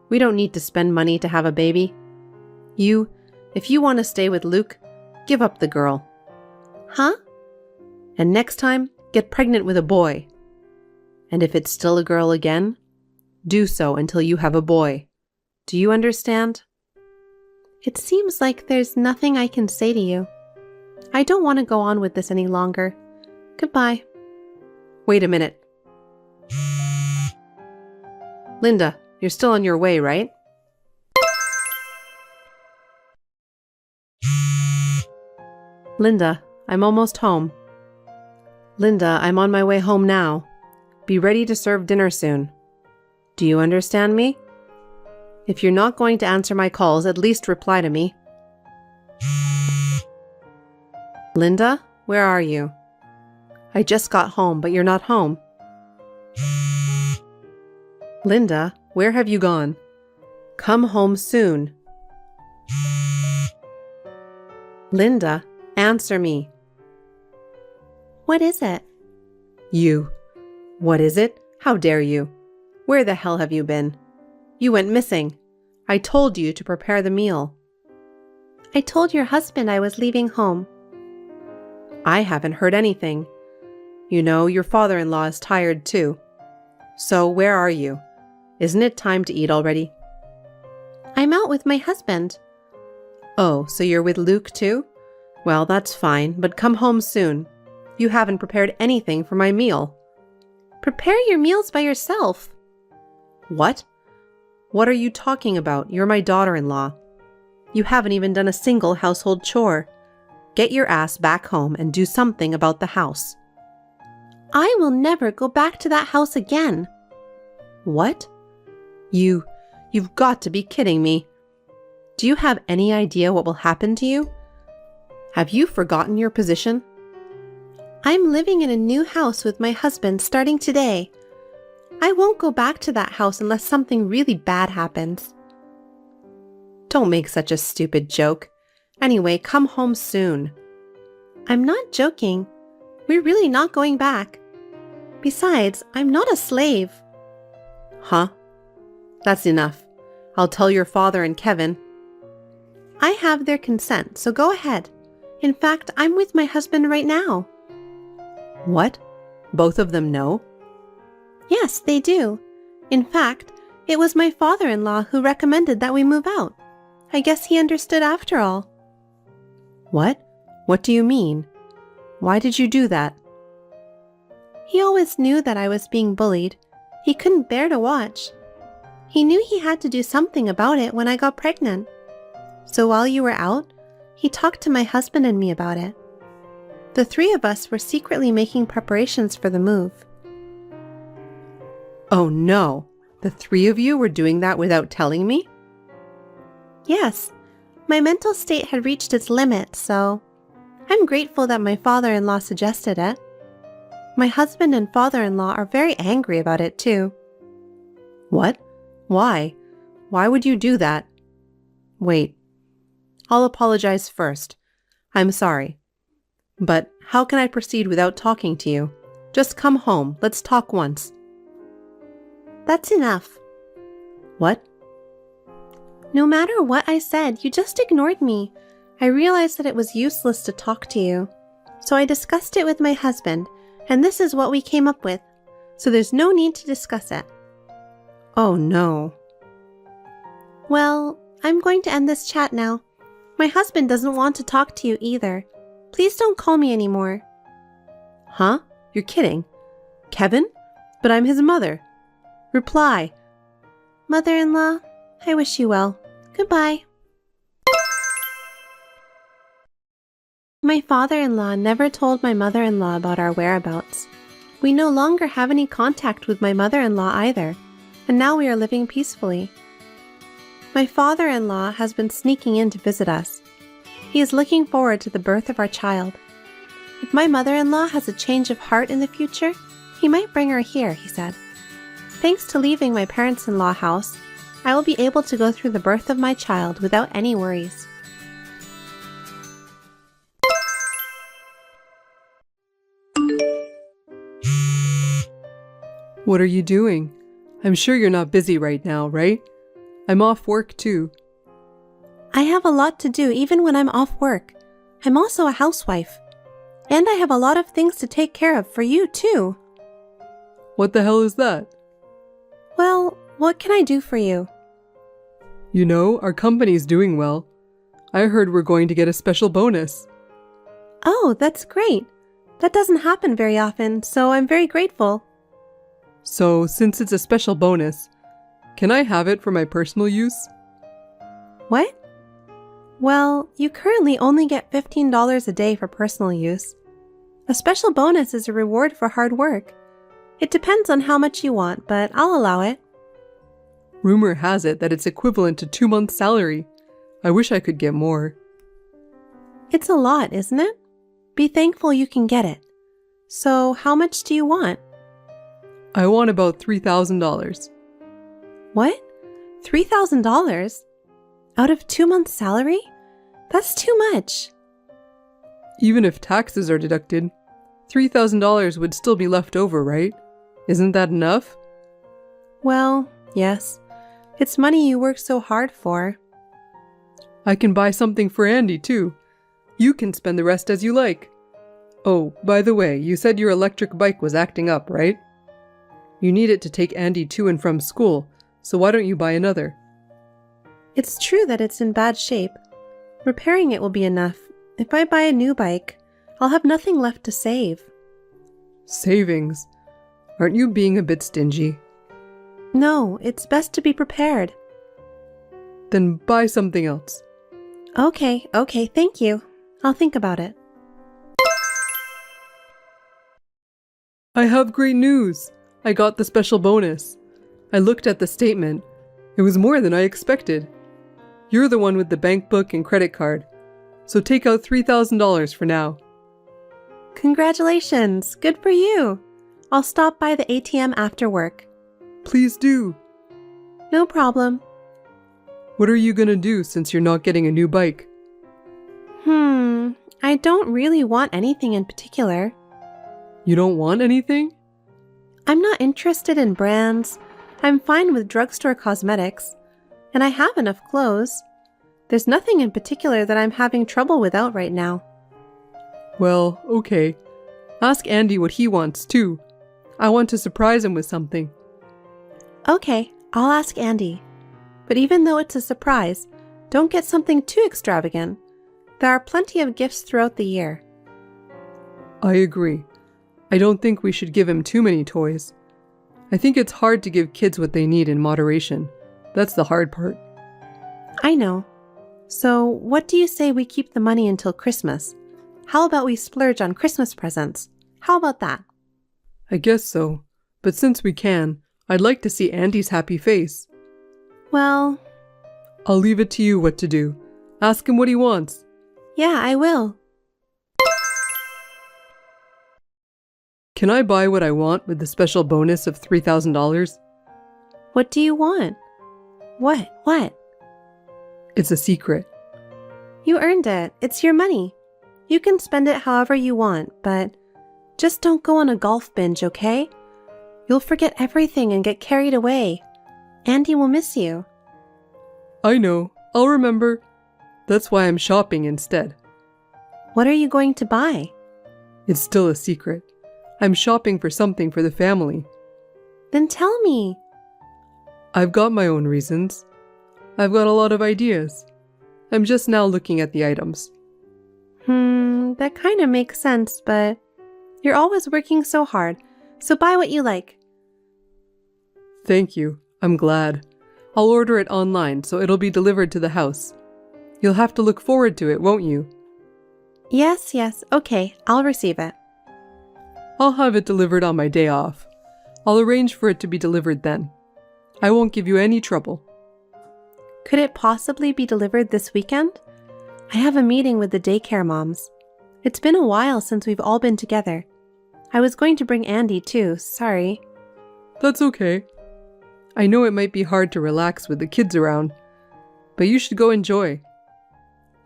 We don't need to spend money to have a baby. If you want to stay with Luke, give up the girl. Huh? And next time, get pregnant with a boy. And if it's still a girl again, do so until you have a boy. Do you understand? It seems like there's nothing I can say to you. I don't want to go on with this any longer. Goodbye. Wait a minute. Linda, you're still on your way, right? Linda, I'm almost home. Linda, I'm on my way home now. Be ready to serve dinner soon. Do you understand me? If you're not going to answer my calls, at least reply to me. Linda, where are you? I just got home, but you're not home. Linda, where have you gone? Come home soon. Linda, answer me. What is it? You. What is it? How dare you? Where the hell have you been? You went missing. I told you to prepare the meal. I told your husband I was leaving home. I haven't heard anything. You know, your father-in-law is tired too. So where are you? Isn't it time to eat already? I'm out with my husband. Oh, so you're with Luke too? Well, that's fine, but come home soon. You haven't prepared anything for my meal. Prepare your meals by yourself. What? What are you talking about? You're my daughter-in-law. You haven't even done a single household chore. Get your ass back home and do something about the house. I will never go back to that house again. What? You've got to be kidding me. Do you have any idea what will happen to you? Have you forgotten your position? I'm living in a new house with my husband starting today. I won't go back to that house unless something really bad happens. Don't make such a stupid joke. Anyway, come home soon. I'm not joking. We're really not going back. Besides, I'm not a slave. Huh? That's enough. I'll tell your father and Kevin. I have their consent, so go ahead. In fact, I'm with my husband right now. What? Both of them know? Yes, they do. In fact, it was my father-in-law who recommended that we move out. I guess he understood after all. What? What do you mean? Why did you do that? He always knew that I was being bullied. He couldn't bear to watch. He knew he had to do something about it when I got pregnant. So while you were out, he talked to my husband and me about it. The three of us were secretly making preparations for the move. Oh no! The three of you were doing that without telling me? Yes, my mental state had reached its limit, so I'm grateful that my father-in-law suggested it. My husband and father-in-law are very angry about it too. What? Why? Why would you do that? Wait. I'll apologize first. I'm sorry. But how can I proceed without talking to you? Just come home. Let's talk once. That's enough. What? No matter what I said, you just ignored me. I realized that it was useless to talk to you. So I discussed it with my husband, and this is what we came up with. So there's no need to discuss it. Oh no. Well, I'm going to end this chat now. My husband doesn't want to talk to you either. Please don't call me anymore. Huh? You're kidding. Kevin? But I'm his mother. Reply. Mother-in-law, I wish you well. Goodbye. My father-in-law never told my mother-in-law about our whereabouts. We no longer have any contact with my mother-in-law either, and now we are living peacefully. My father-in-law has been sneaking in to visit us. He is looking forward to the birth of our child. If my mother-in-law has a change of heart in the future, he might bring her here, he said. Thanks to leaving my parents-in-law house, I will be able to go through the birth of my child without any worries. What are you doing? I'm sure you're not busy right now, right? I'm off work too. I have a lot to do even when I'm off work. I'm also a housewife. And I have a lot of things to take care of for you too. What the hell is that? Well, what can I do for you? You know, our company's doing well. I heard we're going to get a special bonus. Oh, that's great. That doesn't happen very often, so I'm very grateful. So, since it's a special bonus, can I have it for my personal use? What? Well, you currently only get $15 a day for personal use. A special bonus is a reward for hard work. It depends on how much you want, but I'll allow it. Rumor has it that it's equivalent to 2 months' salary. I wish I could get more. It's a lot, isn't it? Be thankful you can get it. So, how much do you want? I want about $3,000. What? $3,000? Out of 2 months' salary? That's too much. Even if taxes are deducted, $3,000 would still be left over, right? Isn't that enough? Well, yes. It's money you work so hard for. I can buy something for Andy, too. You can spend the rest as you like. Oh, by the way, you said your electric bike was acting up, right? You need it to take Andy to and from school, so why don't you buy another? It's true that it's in bad shape. Repairing it will be enough. If I buy a new bike, I'll have nothing left to save. Savings? Aren't you being a bit stingy? No, it's best to be prepared. Then buy something else. Okay, thank you. I'll think about it. I have great news! I got the special bonus. I looked at the statement. It was more than I expected. You're the one with the bank book and credit card, so take out $3,000 for now. Congratulations! Good for you! I'll stop by the ATM after work. Please do. No problem. What are you gonna do since you're not getting a new bike? I don't really want anything in particular. You don't want anything? I'm not interested in brands. I'm fine with drugstore cosmetics. And I have enough clothes. There's nothing in particular that I'm having trouble without right now. Well, okay. Ask Andy what he wants, too. I want to surprise him with something. Okay, I'll ask Andy. But even though it's a surprise, don't get something too extravagant. There are plenty of gifts throughout the year. I agree. I don't think we should give him too many toys. I think it's hard to give kids what they need in moderation. That's the hard part. I know. So, what do you say we keep the money until Christmas? How about we splurge on Christmas presents? How about that? I guess so. But since we can, I'd like to see Andy's happy face. Well, I'll leave it to you what to do. Ask him what he wants. yeah, I will. Can I buy what I want with the special bonus of $3,000? What do you want? What? It's a secret. You earned it. It's your money. You can spend it however you want, but just don't go on a golf binge, okay? You'll forget everything and get carried away. Andy will miss you. I know. I'll remember. That's why I'm shopping instead. What are you going to buy? It's still a secret. I'm shopping for something for the family. Then tell me. I've got my own reasons. I've got a lot of ideas. I'm just now looking at the items. That kind of makes sense, but you're always working so hard, so buy what you like. Thank you. I'm glad. I'll order it online so it'll be delivered to the house. You'll have to look forward to it, won't you? Yes, okay, I'll receive it. I'll have it delivered on my day off. I'll arrange for it to be delivered then. I won't give you any trouble. Could it possibly be delivered this weekend? I have a meeting with the daycare moms. It's been a while since we've all been together. I was going to bring Andy too, sorry. That's okay. I know it might be hard to relax with the kids around, but you should go enjoy.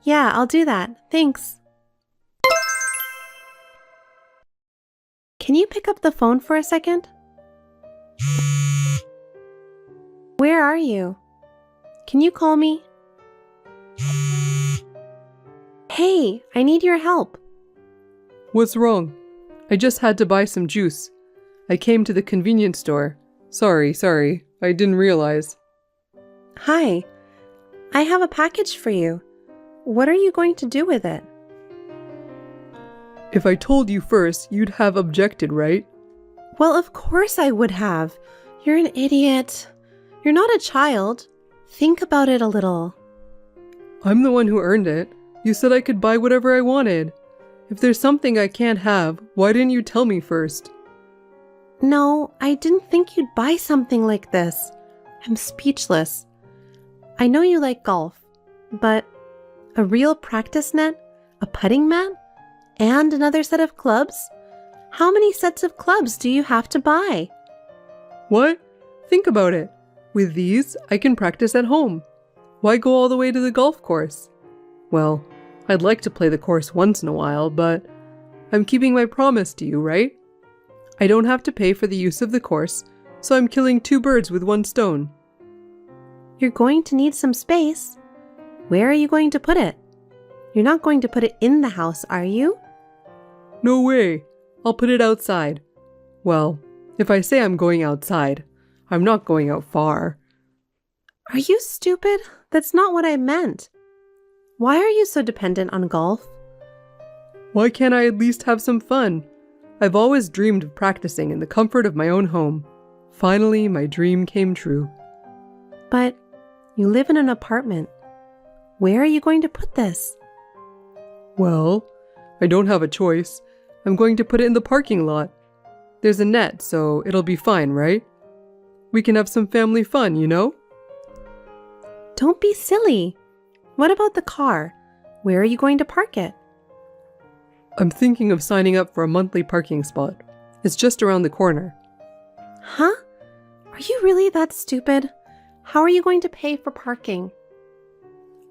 Yeah, I'll do that. Thanks. Can you pick up the phone for a second? Where are you? Can you call me? Hey, I need your help. What's wrong? I just had to buy some juice. I came to the convenience store. Sorry, I didn't realize. Hi, I have a package for you. What are you going to do with it? If I told you first, you'd have objected, right? Well, of course I would have. You're an idiot. You're not a child. Think about it a little. I'm the one who earned it. You said I could buy whatever I wanted. If there's something I can't have, why didn't you tell me first? No, I didn't think you'd buy something like this. I'm speechless. I know you like golf, but a real practice net, a putting mat, and another set of clubs? How many sets of clubs do you have to buy? What? Think about it. With these, I can practice at home. Why go all the way to the golf course? Well, I'd like to play the course once in a while, but I'm keeping my promise to you, right? I don't have to pay for the use of the course, so I'm killing two birds with one stone. You're going to need some space. Where are you going to put it? You're not going to put it in the house, are you? No way. I'll put it outside. Well, if I say I'm going outside, I'm not going out far. Are you stupid? That's not what I meant. Why are you so dependent on golf? Why can't I at least have some fun? I've always dreamed of practicing in the comfort of my own home. Finally, my dream came true. But you live in an apartment. Where are you going to put this? Well, I don't have a choice. I'm going to put it in the parking lot. There's a net, so it'll be fine, right? We can have some family fun, you know? Don't be silly. What about the car? Where are you going to park it? I'm thinking of signing up for a monthly parking spot. It's just around the corner. Huh? Are you really that stupid? How are you going to pay for parking?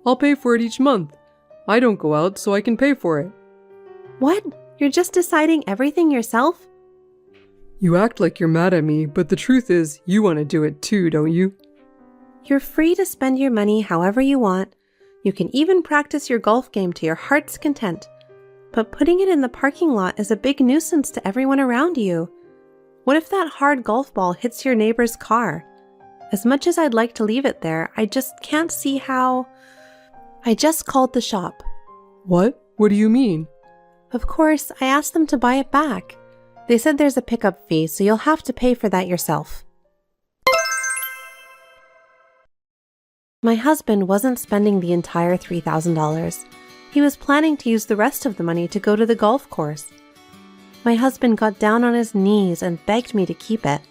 I'll pay for it each month. I don't go out, so I can pay for it. What? You're just deciding everything yourself? You act like you're mad at me, but the truth is, you want to do it too, don't you? You're free to spend your money however you want. You can even practice your golf game to your heart's content. But putting it in the parking lot is a big nuisance to everyone around you. What if that hard golf ball hits your neighbor's car? As much as I'd like to leave it there, I just can't see how... I just called the shop. What? What do you mean? Of course, I asked them to buy it back. They said there's a pickup fee, so you'll have to pay for that yourself. My husband wasn't spending the entire $3,000. He was planning to use the rest of the money to go to the golf course. My husband got down on his knees and begged me to keep it.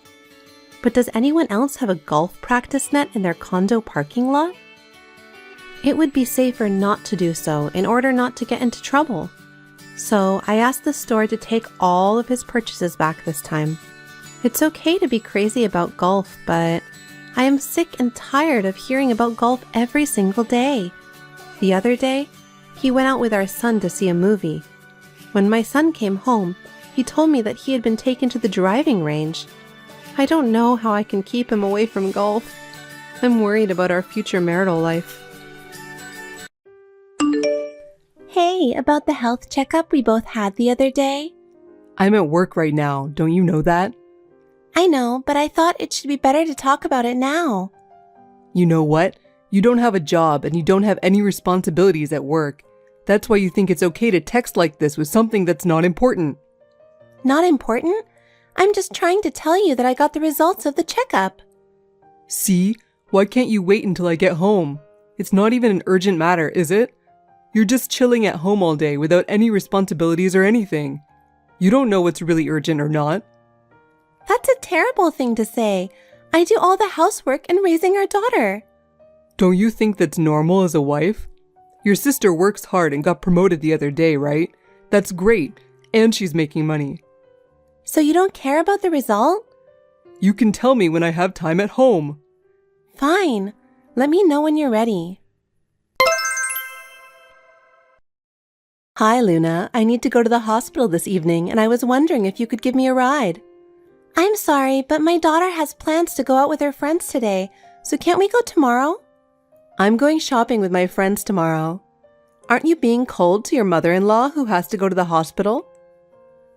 But does anyone else have a golf practice net in their condo parking lot? It would be safer not to do so in order not to get into trouble. So I asked the store to take all of his purchases back this time. It's okay to be crazy about golf, but I am sick and tired of hearing about golf every single day. The other day, he went out with our son to see a movie. When my son came home, he told me that he had been taken to the driving range. I don't know how I can keep him away from golf. I'm worried about our future marital life. Hey, about the health checkup we both had the other day? I'm at work right now, don't you know that? I know, but I thought it should be better to talk about it now. You know what? You don't have a job and you don't have any responsibilities at work. That's why you think it's okay to text like this with something that's not important. Not important? I'm just trying to tell you that I got the results of the checkup. See? Why can't you wait until I get home? It's not even an urgent matter, is it? You're just chilling at home all day without any responsibilities or anything. You don't know what's really urgent or not. That's a terrible thing to say. I do all the housework and raising our daughter. Don't you think that's normal as a wife? Your sister works hard and got promoted the other day, right? That's great. And she's making money. So you don't care about the result? You can tell me when I have time at home. Fine. Let me know when you're ready. Hi, Luna. I need to go to the hospital this evening, and I was wondering if you could give me a ride. I'm sorry, but my daughter has plans to go out with her friends today, so can't we go tomorrow? I'm going shopping with my friends tomorrow. Aren't you being cold to your mother-in-law who has to go to the hospital?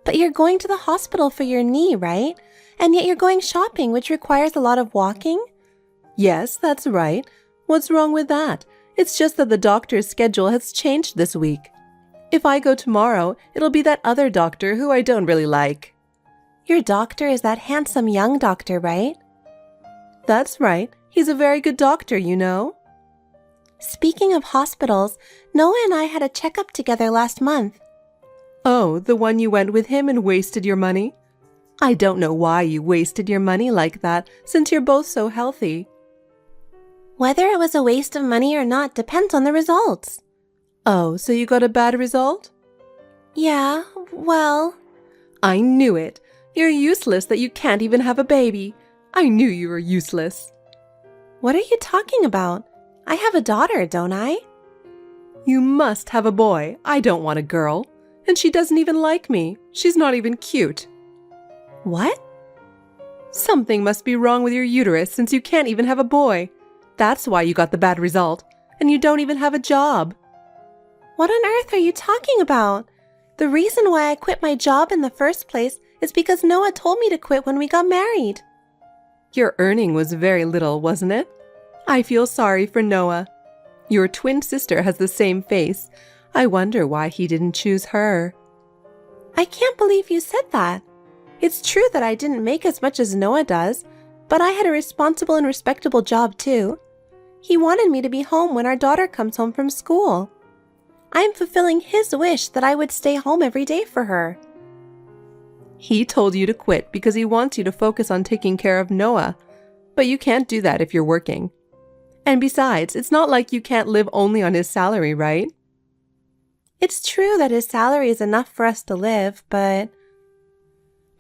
But you're going to the hospital for your knee, right? And yet you're going shopping, which requires a lot of walking? Yes, that's right. What's wrong with that? It's just that the doctor's schedule has changed this week. If I go tomorrow, it'll be that other doctor who I don't really like. Your doctor is that handsome young doctor, right? That's right. He's a very good doctor, you know. Speaking of hospitals, Noah and I had a checkup together last month. Oh, the one you went with him and wasted your money? I don't know why you wasted your money like that, since you're both so healthy. Whether it was a waste of money or not depends on the results. Oh, so you got a bad result? Yeah, well... I knew it. You're useless that you can't even have a baby. I knew you were useless. What are you talking about? I have a daughter, don't I? You must have a boy. I don't want a girl. And she doesn't even like me. She's not even cute. What? Something must be wrong with your uterus since you can't even have a boy. That's why you got the bad result. And you don't even have a job. What on earth are you talking about? The reason why I quit my job in the first place is because Noah told me to quit when we got married. Your earning was very little, wasn't it? I feel sorry for Noah. Your twin sister has the same face. I wonder why he didn't choose her. I can't believe you said that. It's true that I didn't make as much as Noah does, but I had a responsible and respectable job too. He wanted me to be home when our daughter comes home from school. I am fulfilling his wish that I would stay home every day for her. He told you to quit because he wants you to focus on taking care of Noah, but you can't do that if you're working. And besides, it's not like you can't live only on his salary, right? It's true that his salary is enough for us to live, but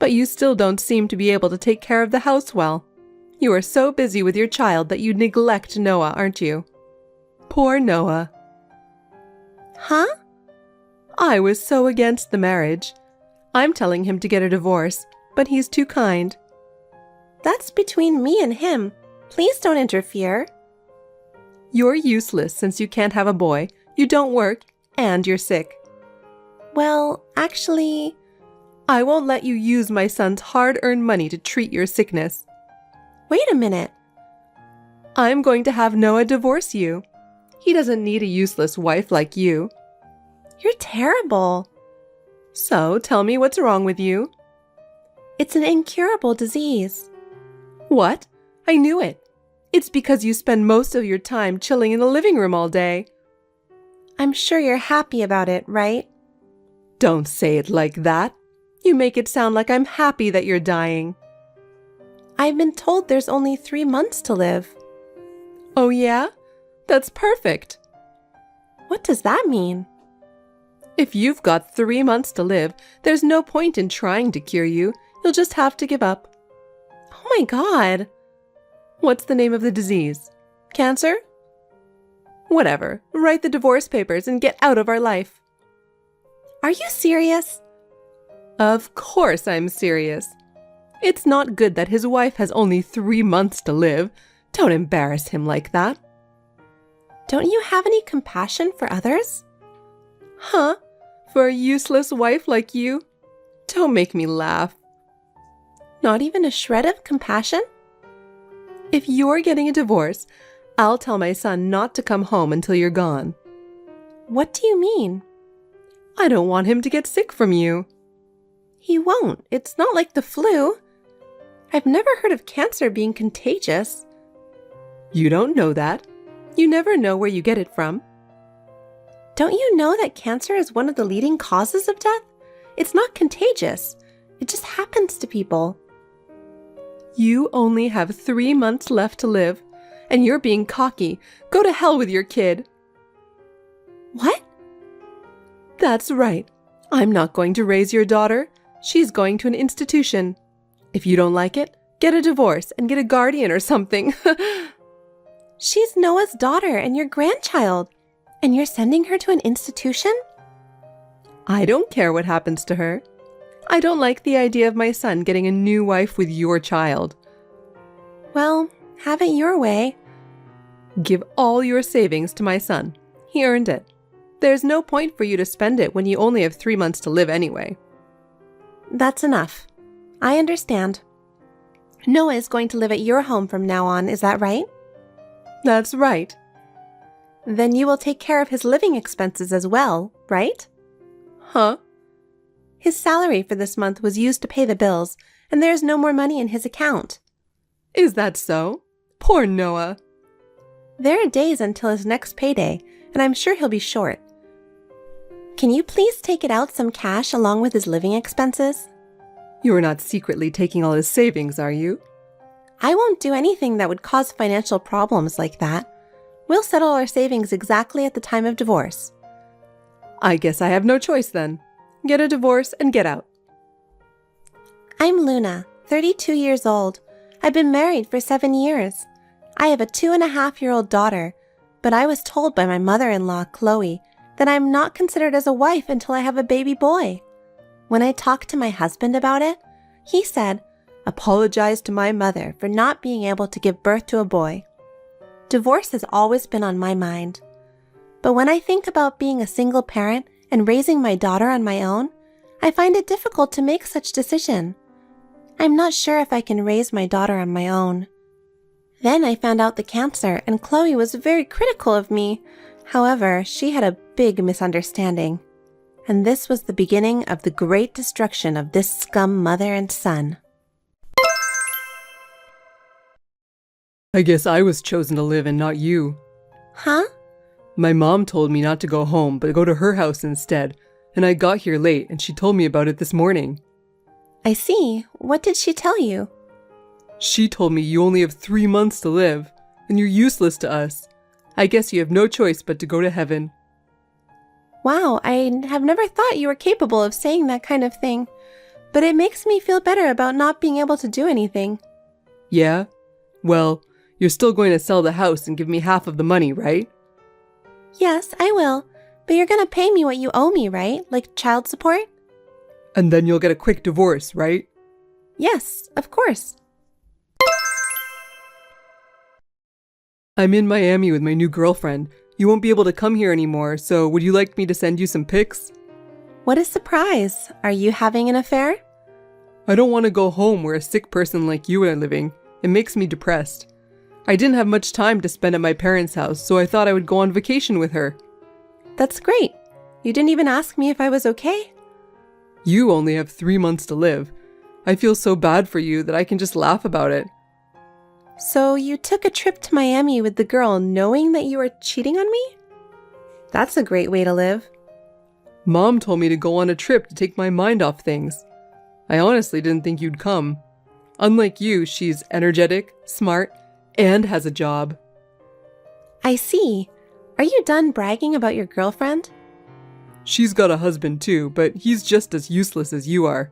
you still don't seem to be able to take care of the house well. You are so busy with your child that you neglect Noah, aren't you? Poor Noah. Huh? I was so against the marriage. I'm telling him to get a divorce, but he's too kind. That's between me and him. Please don't interfere. You're useless since you can't have a boy, you don't work, and you're sick. Well, actually, I won't let you use my son's hard-earned money to treat your sickness. wait a minute. I'm going to have Noah divorce you. He doesn't need a useless wife like you. You're terrible. So tell me what's wrong with you. It's an incurable disease. What? I knew it. It's because you spend most of your time chilling in the living room all day. I'm sure you're happy about it, right? Don't say it like that. You make it sound like I'm happy that you're dying. I've been told there's only 3 months to live. Oh yeah? That's perfect. What does that mean? If you've got 3 months to live, there's no point in trying to cure you. You'll just have to give up. Oh my God. What's the name of the disease? Cancer? Whatever. Write the divorce papers and get out of our life. Are you serious? Of course I'm serious. It's not good that his wife has only 3 months to live. Don't embarrass him like that. Don't you have any compassion for others? Huh? For a useless wife like you? Don't make me laugh. Not even a shred of compassion? If you're getting a divorce, I'll tell my son not to come home until you're gone. What do you mean? I don't want him to get sick from you. He won't. It's not like the flu. I've never heard of cancer being contagious. You don't know that. You never know where you get it from. Don't you know that cancer is one of the leading causes of death? It's not contagious. It just happens to people. You only have 3 months left to live, and you're being cocky. Go to hell with your kid. What? That's right. I'm not going to raise your daughter. She's going to an institution. If you don't like it, get a divorce and get a guardian or something. She's Noah's daughter and your grandchild, and you're sending her to an institution? I don't care what happens to her. I don't like the idea of my son getting a new wife with your child. Well, have it your way. Give all your savings to my son. He earned it. There's no point for you to spend it when you only have 3 months to live anyway. That's enough. I understand. Noah is going to live at your home from now on, is that right? That's right. Then you will take care of his living expenses as well, right? Huh? His salary for this month was used to pay the bills, and there is no more money in his account. Is that so? Poor Noah. There are days until his next payday, and I'm sure he'll be short. Can you please take it out some cash along with his living expenses? You're not secretly taking all his savings, are you? I won't do anything that would cause financial problems like that. We'll settle our savings exactly at the time of divorce. I guess I have no choice then. Get a divorce and get out. I'm Luna, 32 years old. I've been married for 7 years. I have a 2.5-year-old daughter, but I was told by my mother-in-law, Chloe, that I'm not considered as a wife until I have a baby boy. When I talked to my husband about it, he said, "Apologize to my mother for not being able to give birth to a boy." Divorce has always been on my mind. But when I think about being a single parent and raising my daughter on my own, I find it difficult to make such decision. I'm not sure if I can raise my daughter on my own. Then I found out the cancer, and Chloe was very critical of me. However, she had a big misunderstanding. And this was the beginning of the great destruction of this scum mother and son. I guess I was chosen to live and not you. Huh? My mom told me not to go home, but go to her house instead, and I got here late and she told me about it this morning. I see. What did she tell you? She told me you only have 3 months to live, and you're useless to us. I guess you have no choice but to go to heaven. Wow, I have never thought you were capable of saying that kind of thing. But it makes me feel better about not being able to do anything. Yeah? Well, you're still going to sell the house and give me half of the money, right? Yes, I will. But you're gonna pay me what you owe me, right? Like child support? And then you'll get a quick divorce, right? Yes, of course. I'm in Miami with my new girlfriend. You won't be able to come here anymore, so would you like me to send you some pics? What a surprise. Are you having an affair? I don't want to go home where a sick person like you are living. It makes me depressed. I didn't have much time to spend at my parents' house, so I thought I would go on vacation with her. That's great. You didn't even ask me if I was okay? You only have 3 months to live. I feel so bad for you that I can just laugh about it. So you took a trip to Miami with the girl knowing that you were cheating on me? That's a great way to live. Mom told me to go on a trip to take my mind off things. I honestly didn't think you'd come. Unlike you, she's energetic, smart, and has a job. I see. Are you done bragging about your girlfriend? She's got a husband too, but he's just as useless as you are.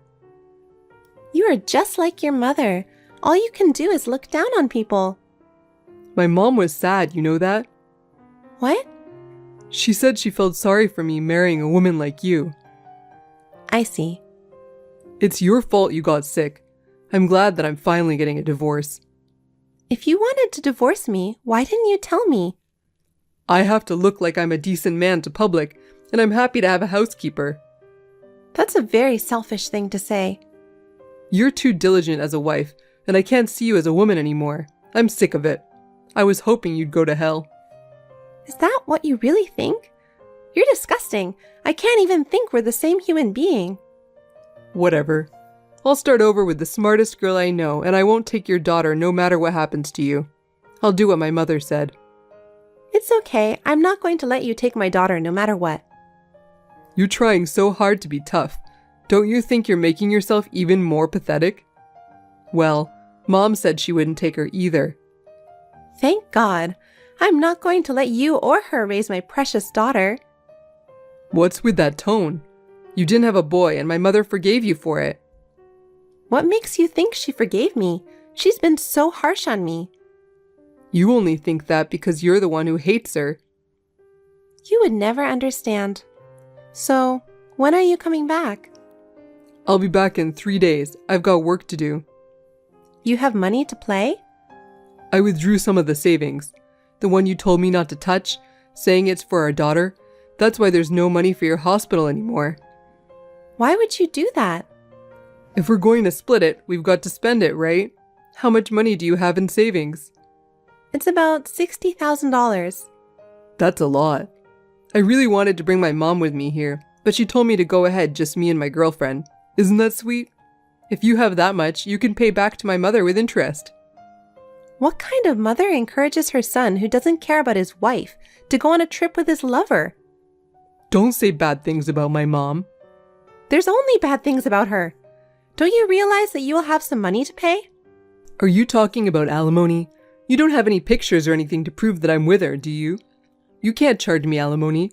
You are just like your mother. All you can do is look down on people. My mom was sad, you know that? What? She said she felt sorry for me marrying a woman like you. I see. It's your fault you got sick. I'm glad that I'm finally getting a divorce. If you wanted to divorce me, why didn't you tell me? I have to look like I'm a decent man to public, and I'm happy to have a housekeeper. That's a very selfish thing to say. You're too diligent as a wife, and I can't see you as a woman anymore. I'm sick of it. I was hoping you'd go to hell. Is that what you really think? You're disgusting. I can't even think we're the same human being. Whatever. I'll start over with the smartest girl I know, and I won't take your daughter no matter what happens to you. I'll do what my mother said. It's okay. I'm not going to let you take my daughter no matter what. You're trying so hard to be tough. Don't you think you're making yourself even more pathetic? Well, Mom said she wouldn't take her either. Thank God. I'm not going to let you or her raise my precious daughter. What's with that tone? You didn't have a boy, and my mother forgave you for it. What makes you think she forgave me? She's been so harsh on me. You only think that because you're the one who hates her. You would never understand. So, when are you coming back? I'll be back in 3 days. I've got work to do. You have money to play? I withdrew some of the savings. The one you told me not to touch, saying it's for our daughter. That's why there's no money for your hospital anymore. Why would you do that? If we're going to split it, we've got to spend it, right? How much money do you have in savings? It's about $60,000. That's a lot. I really wanted to bring my mom with me here, but she told me to go ahead, just me and my girlfriend. Isn't that sweet? If you have that much, you can pay back to my mother with interest. What kind of mother encourages her son who doesn't care about his wife to go on a trip with his lover? Don't say bad things about my mom. There's only bad things about her. Don't you realize that you will have some money to pay? Are you talking about alimony? You don't have any pictures or anything to prove that I'm with her, do you? You can't charge me alimony.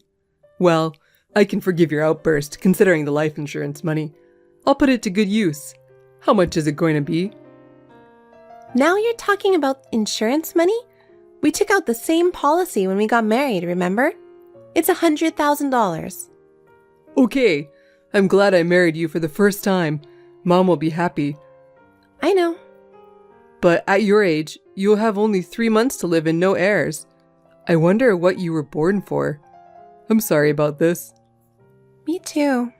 Well, I can forgive your outburst, considering the life insurance money. I'll put it to good use. How much is it going to be? Now you're talking about insurance money? We took out the same policy when we got married, remember? It's $100,000. Okay, I'm glad I married you for the first time. Mom will be happy. I know. But at your age, you'll have only 3 months to live and no heirs. I wonder what you were born for. I'm sorry about this. Me too.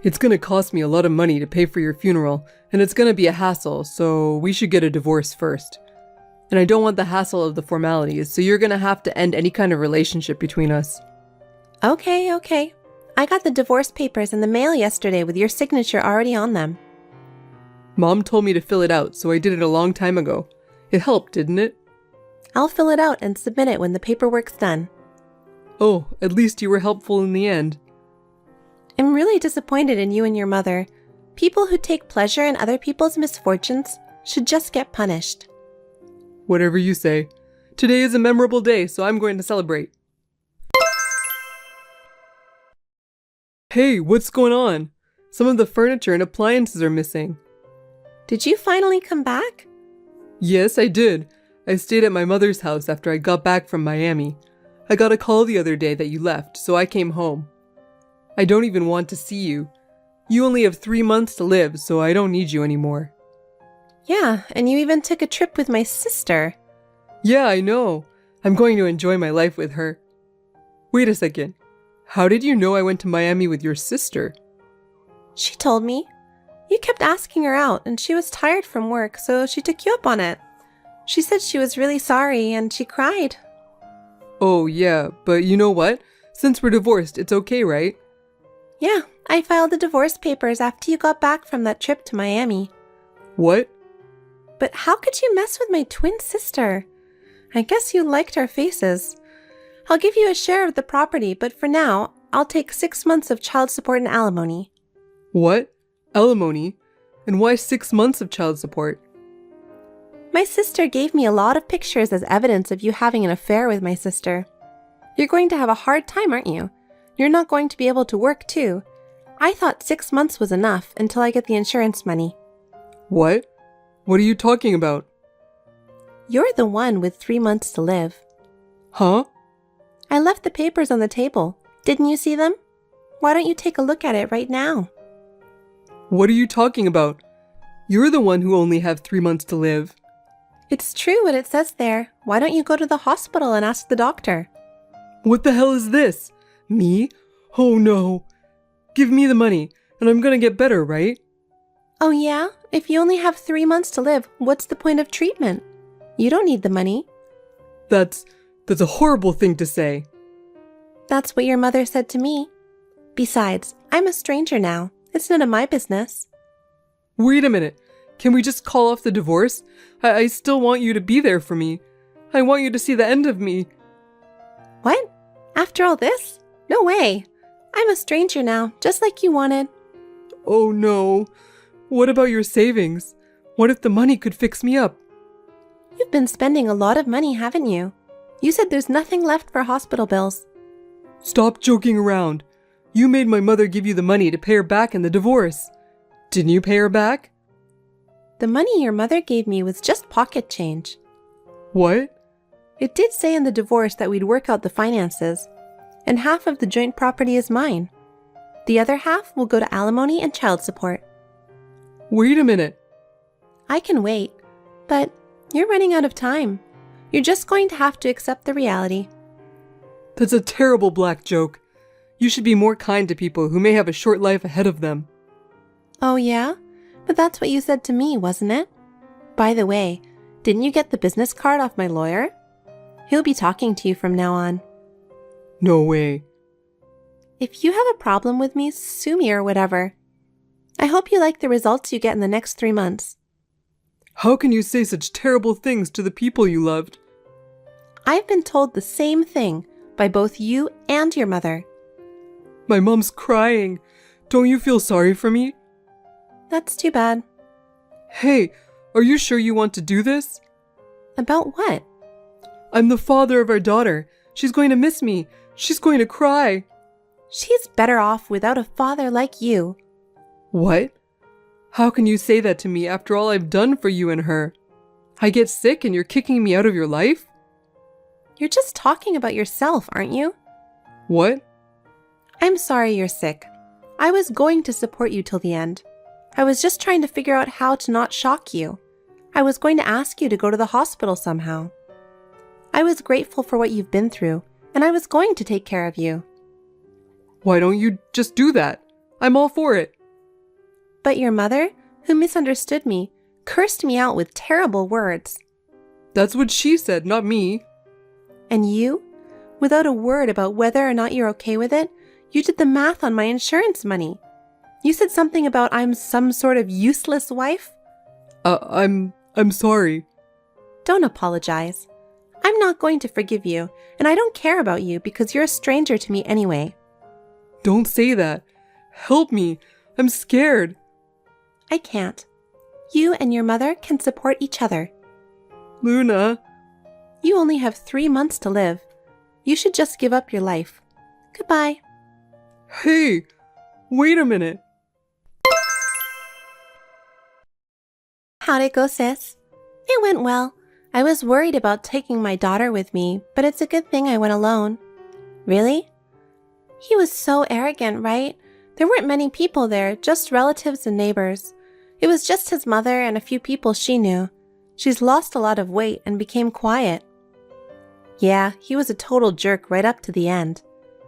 It's gonna cost me a lot of money to pay for your funeral, and it's gonna be a hassle, so we should get a divorce first. And I don't want the hassle of the formalities, so you're gonna have to end any kind of relationship between us. Okay. I got the divorce papers in the mail yesterday with your signature already on them. Mom told me to fill it out, so I did it a long time ago. It helped, didn't it? I'll fill it out and submit it when the paperwork's done. Oh, at least you were helpful in the end. I'm really disappointed in you and your mother. People who take pleasure in other people's misfortunes should just get punished. Whatever you say. Today is a memorable day, so I'm going to celebrate. Hey, what's going on? Some of the furniture and appliances are missing. Did you finally come back? Yes, I did. I stayed at my mother's house after I got back from Miami. I got a call the other day that you left, so I came home. I don't even want to see you. You only have 3 months to live, so I don't need you anymore. Yeah, and you even took a trip with my sister. Yeah, I know. I'm going to enjoy my life with her. Wait a second. How did you know I went to Miami with your sister? She told me. You kept asking her out, and she was tired from work, so she took you up on it. She said she was really sorry, and she cried. Oh, yeah, but you know what? Since we're divorced, it's okay, right? Yeah, I filed the divorce papers after you got back from that trip to Miami. What? But how could you mess with my twin sister? I guess you liked our faces. I'll give you a share of the property, but for now, I'll take 6 months of child support and alimony. What? Alimony? And why 6 months of child support? My sister gave me a lot of pictures as evidence of you having an affair with my sister. You're going to have a hard time, aren't you? You're not going to be able to work, too. I thought 6 months was enough until I get the insurance money. What? What are you talking about? You're the one with 3 months to live. Huh? I left the papers on the table. Didn't you see them? Why don't you take a look at it right now? What are you talking about? You're the one who only have 3 months to live. It's true what it says there. Why don't you go to the hospital and ask the doctor? What the hell is this? Me? Oh no. Give me the money, and I'm gonna get better, right? Oh yeah? If you only have 3 months to live, what's the point of treatment? You don't need the money. That's a horrible thing to say. That's what your mother said to me. Besides, I'm a stranger now. It's none of my business. Wait a minute. Can we just call off the divorce? I still want you to be there for me. I want you to see the end of me. What? After all this? No way. I'm a stranger now, just like you wanted. Oh no. What about your savings? What if the money could fix me up? You've been spending a lot of money, haven't you? You said there's nothing left for hospital bills. Stop joking around. You made my mother give you the money to pay her back in the divorce. Didn't you pay her back? The money your mother gave me was just pocket change. What? It did say in the divorce that we'd work out the finances, and half of the joint property is mine. The other half will go to alimony and child support. Wait a minute. I can wait, but you're running out of time. You're just going to have to accept the reality. That's a terrible black joke. You should be more kind to people who may have a short life ahead of them. Oh yeah? But that's what you said to me, wasn't it? By the way, didn't you get the business card off my lawyer? He'll be talking to you from now on. No way. If you have a problem with me, sue me or whatever. I hope you like the results you get in the next 3 months. How can you say such terrible things to the people you loved? I've been told the same thing by both you and your mother. My mom's crying. Don't you feel sorry for me? That's too bad. Hey, are you sure you want to do this? About what? I'm the father of our daughter. She's going to miss me. She's going to cry. She's better off without a father like you. What? How can you say that to me after all I've done for you and her? I get sick and you're kicking me out of your life? You're just talking about yourself, aren't you? What? I'm sorry you're sick. I was going to support you till the end. I was just trying to figure out how to not shock you. I was going to ask you to go to the hospital somehow. I was grateful for what you've been through, and I was going to take care of you. Why don't you just do that? I'm all for it. But your mother, who misunderstood me, cursed me out with terrible words. That's what she said, not me. And you, without a word about whether or not you're okay with it, you did the math on my insurance money. You said something about I'm some sort of useless wife? I'm sorry. Don't apologize. I'm not going to forgive you, and I don't care about you because you're a stranger to me anyway. Don't say that. Help me. I'm scared. I can't. You and your mother can support each other. Luna. You only have 3 months to live. You should just give up your life. Goodbye. Hey, wait a minute. How'd it go, sis? It went well. I was worried about taking my daughter with me, but it's a good thing I went alone. Really? He was so arrogant, right? There weren't many people there, just relatives and neighbors. It was just his mother and a few people she knew. She's lost a lot of weight and became quiet. Yeah, he was a total jerk right up to the end.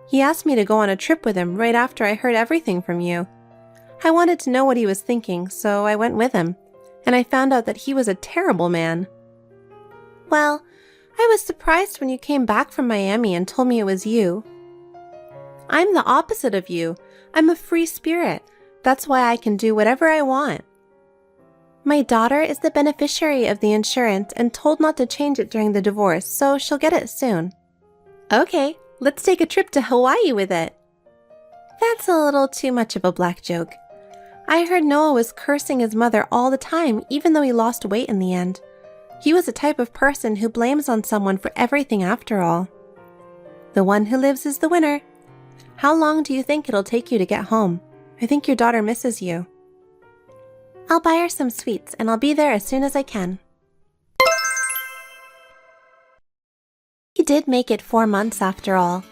He asked me to go on a trip with him right after I heard everything from you. I wanted to know what he was thinking, so I went with him, and I found out that he was a terrible man. Well, I was surprised when you came back from Miami and told me it was you. I'm the opposite of you. I'm a free spirit. That's why I can do whatever I want. My daughter is the beneficiary of the insurance and told not to change it during the divorce, so she'll get it soon. Okay, let's take a trip to Hawaii with it. That's a little too much of a black joke. I heard Noah was cursing his mother all the time, even though he lost weight in the end. He was the type of person who blames on someone for everything after all. The one who lives is the winner. How long do you think it'll take you to get home? I think your daughter misses you. I'll buy her some sweets and I'll be there as soon as I can. He did make it 4 months after all.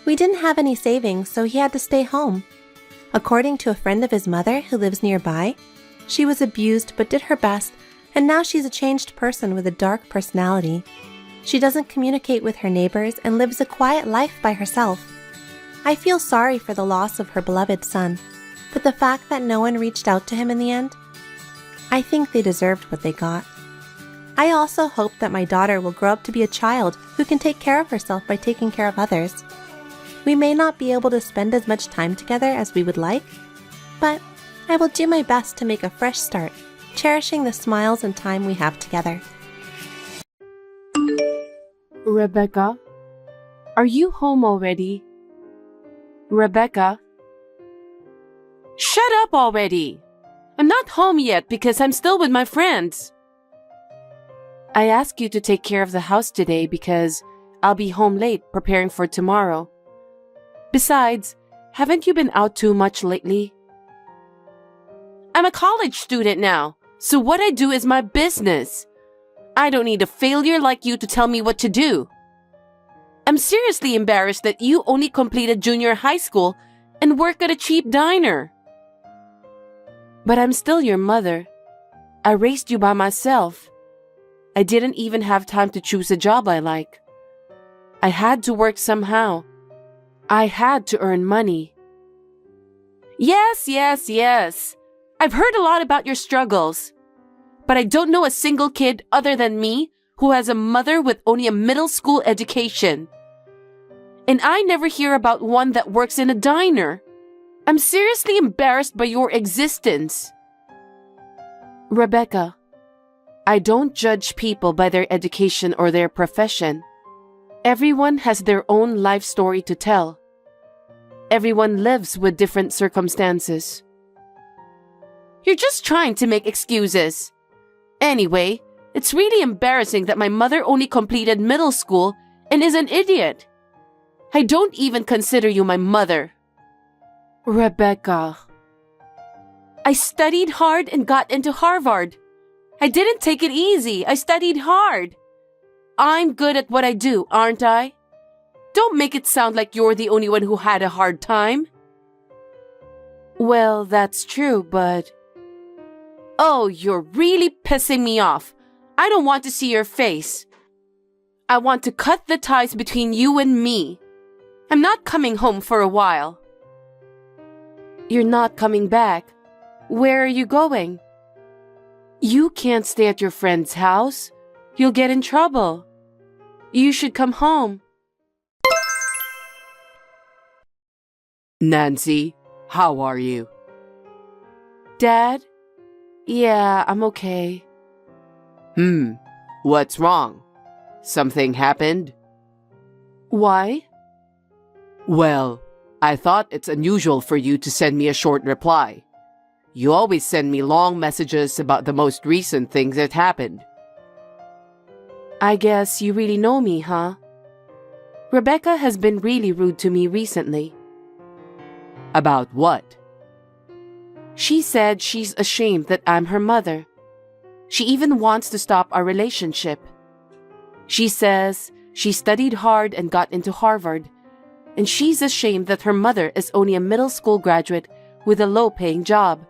We didn't have any savings, so he had to stay home. According to a friend of his mother who lives nearby, she was abused but did her best, and now she's a changed person with a dark personality. She doesn't communicate with her neighbors and lives a quiet life by herself. I feel sorry for the loss of her beloved son, but the fact that no one reached out to him in the end, I think they deserved what they got. I also hope that my daughter will grow up to be a child who can take care of herself by taking care of others. We may not be able to spend as much time together as we would like, but I will do my best to make a fresh start, cherishing the smiles and time we have together. Rebecca, are you home already? Rebecca? Shut up already! I'm not home yet because I'm still with my friends. I asked you to take care of the house today because I'll be home late preparing for tomorrow. Besides, haven't you been out too much lately? I'm a college student now, so what I do is my business. I don't need a failure like you to tell me what to do. I'm seriously embarrassed that you only completed junior high school and work at a cheap diner. But I'm still your mother. I raised you by myself. I didn't even have time to choose a job I like. I had to work somehow. I had to earn money. Yes. I've heard a lot about your struggles. But I don't know a single kid other than me who has a mother with only a middle school education. And I never hear about one that works in a diner. I'm seriously embarrassed by your existence. Rebecca, I don't judge people by their education or their profession. Everyone has their own life story to tell. Everyone lives with different circumstances. You're just trying to make excuses. Anyway, it's really embarrassing that my mother only completed middle school and is an idiot. I don't even consider you my mother. Rebecca. I studied hard and got into Harvard. I didn't take it easy. I studied hard. I'm good at what I do, aren't I? Don't make it sound like you're the only one who had a hard time. Well, that's true, but... Oh, you're really pissing me off. I don't want to see your face. I want to cut the ties between you and me. I'm not coming home for a while. You're not coming back. Where are you going? You can't stay at your friend's house. You'll get in trouble. You should come home. Nancy, how are you? Dad? Yeah, I'm okay. What's wrong? Something happened? Why? Well, I thought it's unusual for you to send me a short reply. You always send me long messages about the most recent things that happened. I guess you really know me, huh? Rebecca has been really rude to me recently. About what? She said she's ashamed that I'm her mother. She even wants to stop our relationship. She says she studied hard and got into Harvard, and she's ashamed that her mother is only a middle school graduate with a low-paying job.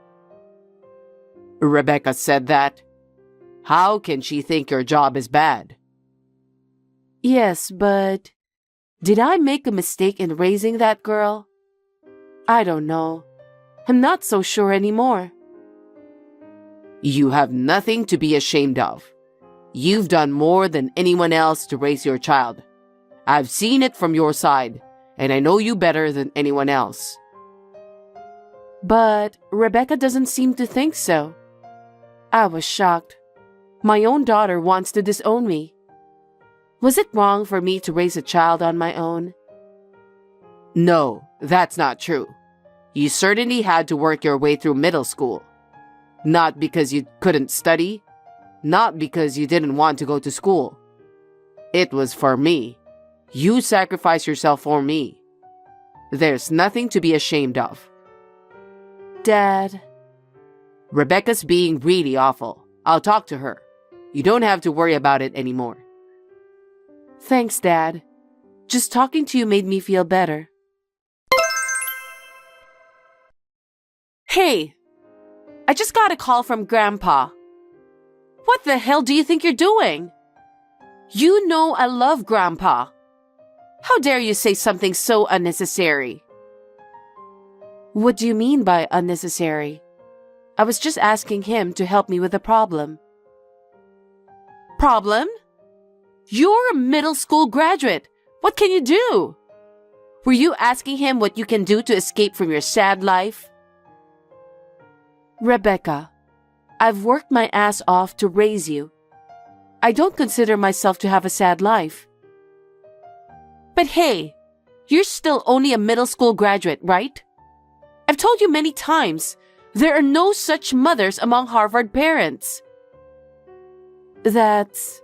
Rebecca said that. How can she think your job is bad? Yes, but did I make a mistake in raising that girl? I don't know. I'm not so sure anymore. You have nothing to be ashamed of. You've done more than anyone else to raise your child. I've seen it from your side, and I know you better than anyone else. But Rebecca doesn't seem to think so. I was shocked. My own daughter wants to disown me. Was it wrong for me to raise a child on my own? No, that's not true. You certainly had to work your way through middle school. Not because you couldn't study, not because you didn't want to go to school. It was for me. You sacrificed yourself for me. There's nothing to be ashamed of. Dad. Rebecca's being really awful. I'll talk to her. You don't have to worry about it anymore. Thanks, Dad. Just talking to you made me feel better. Hey, I just got a call from Grandpa. What the hell do you think you're doing? You know I love Grandpa. How dare you say something so unnecessary? What do you mean by unnecessary? I was just asking him to help me with a problem. Problem? You're a middle school graduate. What can you do? Were you asking him what you can do to escape from your sad life? Rebecca, I've worked my ass off to raise you. I don't consider myself to have a sad life. But hey, you're still only a middle school graduate, right? I've told you many times, there are no such mothers among Harvard parents. That's...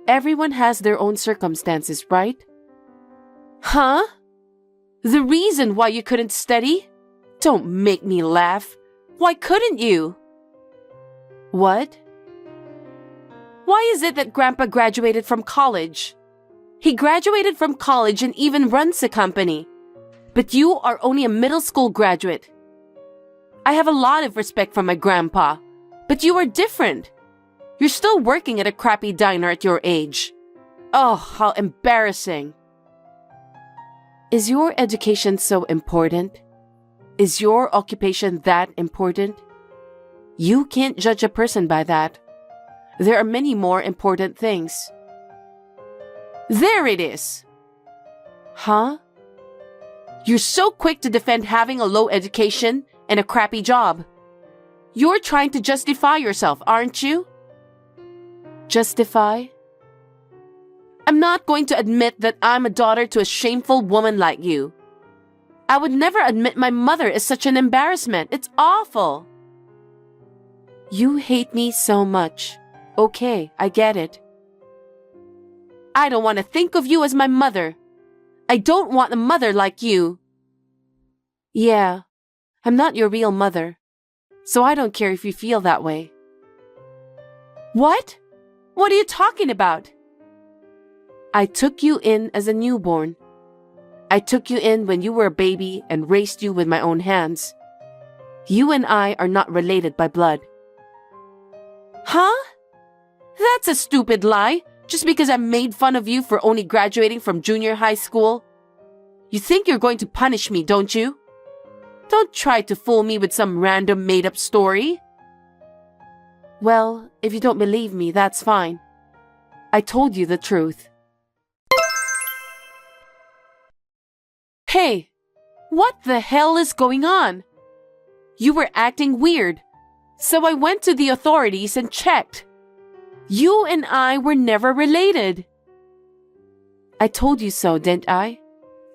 Everyone has their own circumstances, right? Huh? The reason why you couldn't study? Don't make me laugh. Why couldn't you? What? Why is it that Grandpa graduated from college? He graduated from college and even runs a company. But you are only a middle school graduate. I have a lot of respect for my grandpa, but you are different. You're still working at a crappy diner at your age. Oh, how embarrassing. Is your education so important? Is your occupation that important? You can't judge a person by that. There are many more important things. There it is. Huh? You're so quick to defend having a low education and a crappy job. You're trying to justify yourself, aren't you? Justify? I'm not going to admit that I'm a daughter to a shameful woman like you. I would never admit my mother is such an embarrassment. It's awful. You hate me so much. Okay, I get it. I don't want to think of you as my mother. I don't want a mother like you. Yeah, I'm not your real mother, so I don't care if you feel that way. What? What are you talking about? I took you in as a newborn. I took you in when you were a baby and raised you with my own hands. You and I are not related by blood. Huh? That's a stupid lie, just because I made fun of you for only graduating from junior high school. You think you're going to punish me, don't you? Don't try to fool me with some random made-up story. Well, if you don't believe me, that's fine. I told you the truth. Hey, what the hell is going on? You were acting weird, so I went to the authorities and checked. You and I were never related. I told you so, didn't I?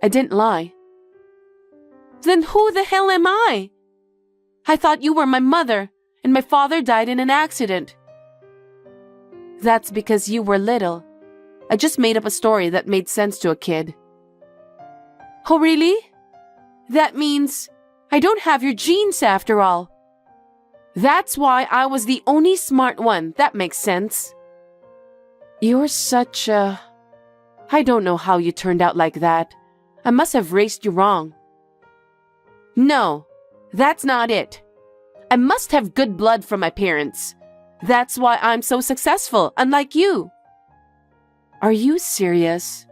I didn't lie. Then who the hell am I? I thought you were my mother, and my father died in an accident. That's because you were little. I just made up a story that made sense to a kid. Oh, really? That means I don't have your genes after all. That's why I was the only smart one. That makes sense. You're such a... I don't know how you turned out like that. I must have raised you wrong. No, that's not it. I must have good blood from my parents. That's why I'm so successful, unlike you. Are you serious?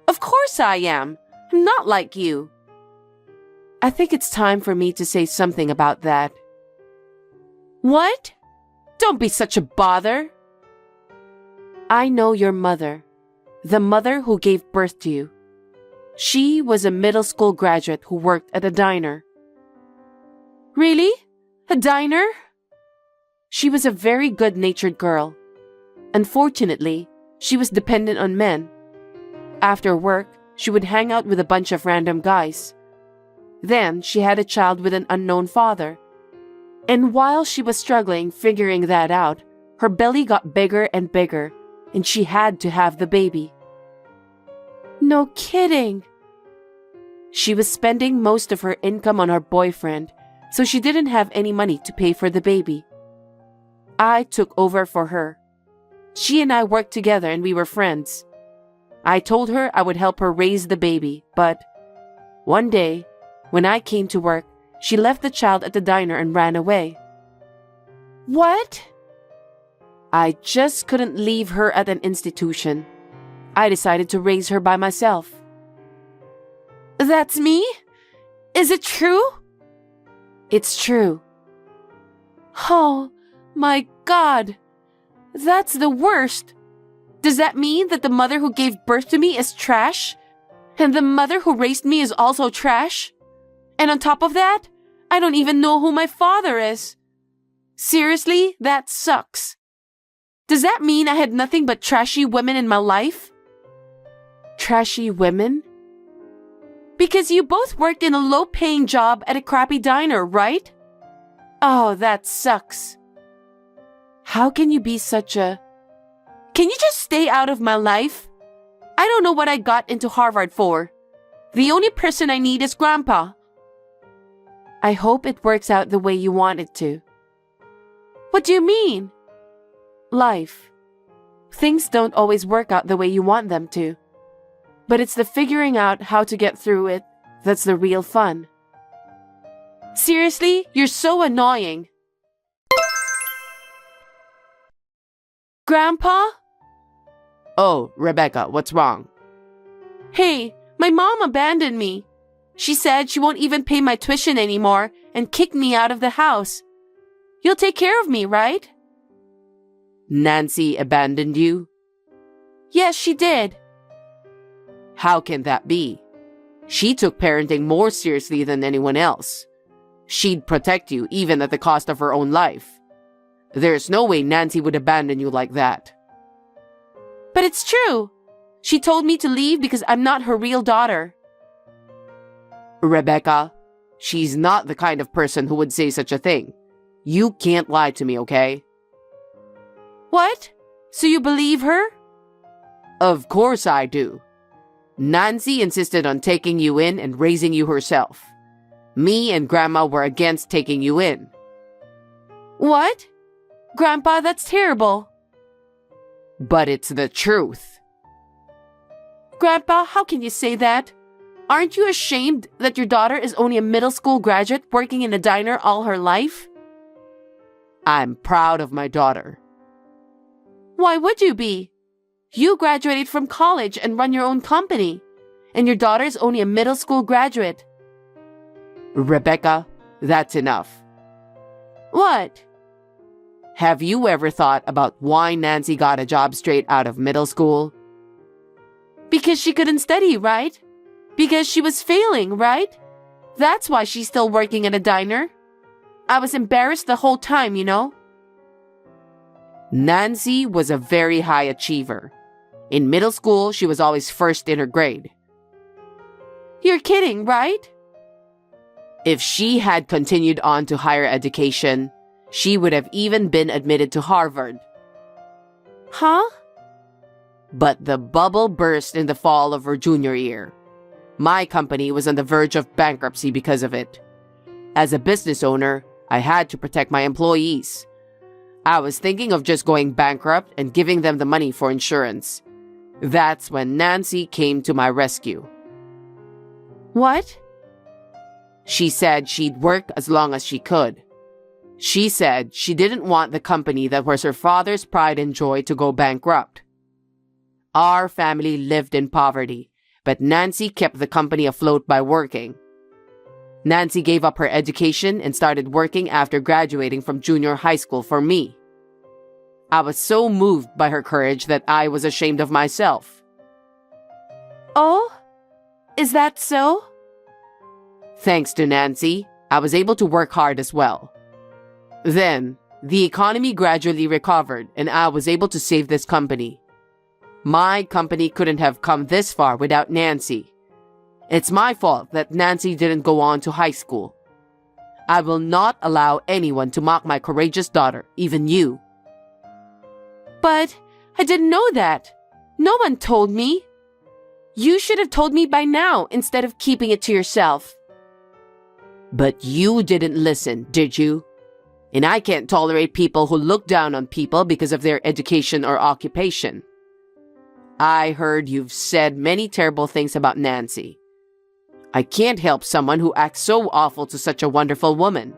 Of course I am. I'm not like you. I think it's time for me to say something about that. What? Don't be such a bother. I know your mother, the mother who gave birth to you. She was a middle school graduate who worked at a diner. Really? A diner? She was a very good-natured girl. Unfortunately, she was dependent on men. After work, she would hang out with a bunch of random guys. Then she had a child with an unknown father. And while she was struggling figuring that out, her belly got bigger and bigger, and she had to have the baby. No kidding. She was spending most of her income on her boyfriend, so she didn't have any money to pay for the baby. I took over for her. She and I worked together and we were friends. I told her I would help her raise the baby, but one day, when I came to work, she left the child at the diner and ran away. What? I just couldn't leave her at an institution. I decided to raise her by myself. That's me? Is it true? It's true. Oh, my God. That's the worst. Does that mean that the mother who gave birth to me is trash? And the mother who raised me is also trash? And on top of that, I don't even know who my father is. Seriously, that sucks. Does that mean I had nothing but trashy women in my life? Trashy women? Because you both worked in a low-paying job at a crappy diner, right? Oh, that sucks. How can you be such a... Can you just stay out of my life? I don't know what I got into Harvard for. The only person I need is Grandpa. I hope it works out the way you want it to. What do you mean? Life. Things don't always work out the way you want them to. But it's the figuring out how to get through it that's the real fun. Seriously, you're so annoying. Grandpa? Oh, Rebecca, what's wrong? Hey, my mom abandoned me. She said she won't even pay my tuition anymore and kicked me out of the house. You'll take care of me, right? Nancy abandoned you? Yes, she did. How can that be? She took parenting more seriously than anyone else. She'd protect you even at the cost of her own life. There's no way Nancy would abandon you like that. But it's true. She told me to leave because I'm not her real daughter. Rebecca, she's not the kind of person who would say such a thing. You can't lie to me, okay? What? So you believe her? Of course I do. Nancy insisted on taking you in and raising you herself. Me and Grandma were against taking you in. What? Grandpa, that's terrible. But it's the truth. Grandpa, how can you say that? Aren't you ashamed that your daughter is only a middle school graduate working in a diner all her life? I'm proud of my daughter. Why would you be? You graduated from college and run your own company, and your daughter is only a middle school graduate. Rebecca, that's enough. What? Have you ever thought about why Nancy got a job straight out of middle school? Because she couldn't study, right? Because she was failing, right? That's why she's still working at a diner. I was embarrassed the whole time, you know? Nancy was a very high achiever. In middle school, she was always first in her grade. You're kidding, right? If she had continued on to higher education, she would have even been admitted to Harvard. Huh? But the bubble burst in the fall of her junior year. My company was on the verge of bankruptcy because of it. As a business owner, I had to protect my employees. I was thinking of just going bankrupt and giving them the money for insurance. That's when Nancy came to my rescue. What? She said she'd work as long as she could. She said she didn't want the company that was her father's pride and joy to go bankrupt. Our family lived in poverty, but Nancy kept the company afloat by working. Nancy gave up her education and started working after graduating from junior high school for me. I was so moved by her courage that I was ashamed of myself. Oh? Is that so? Thanks to Nancy, I was able to work hard as well. Then, the economy gradually recovered and I was able to save this company. My company couldn't have come this far without Nancy. It's my fault that Nancy didn't go on to high school. I will not allow anyone to mock my courageous daughter, even you. But I didn't know that. No one told me. You should have told me by now instead of keeping it to yourself. But you didn't listen, did you? And I can't tolerate people who look down on people because of their education or occupation. I heard you've said many terrible things about Nancy. I can't help someone who acts so awful to such a wonderful woman.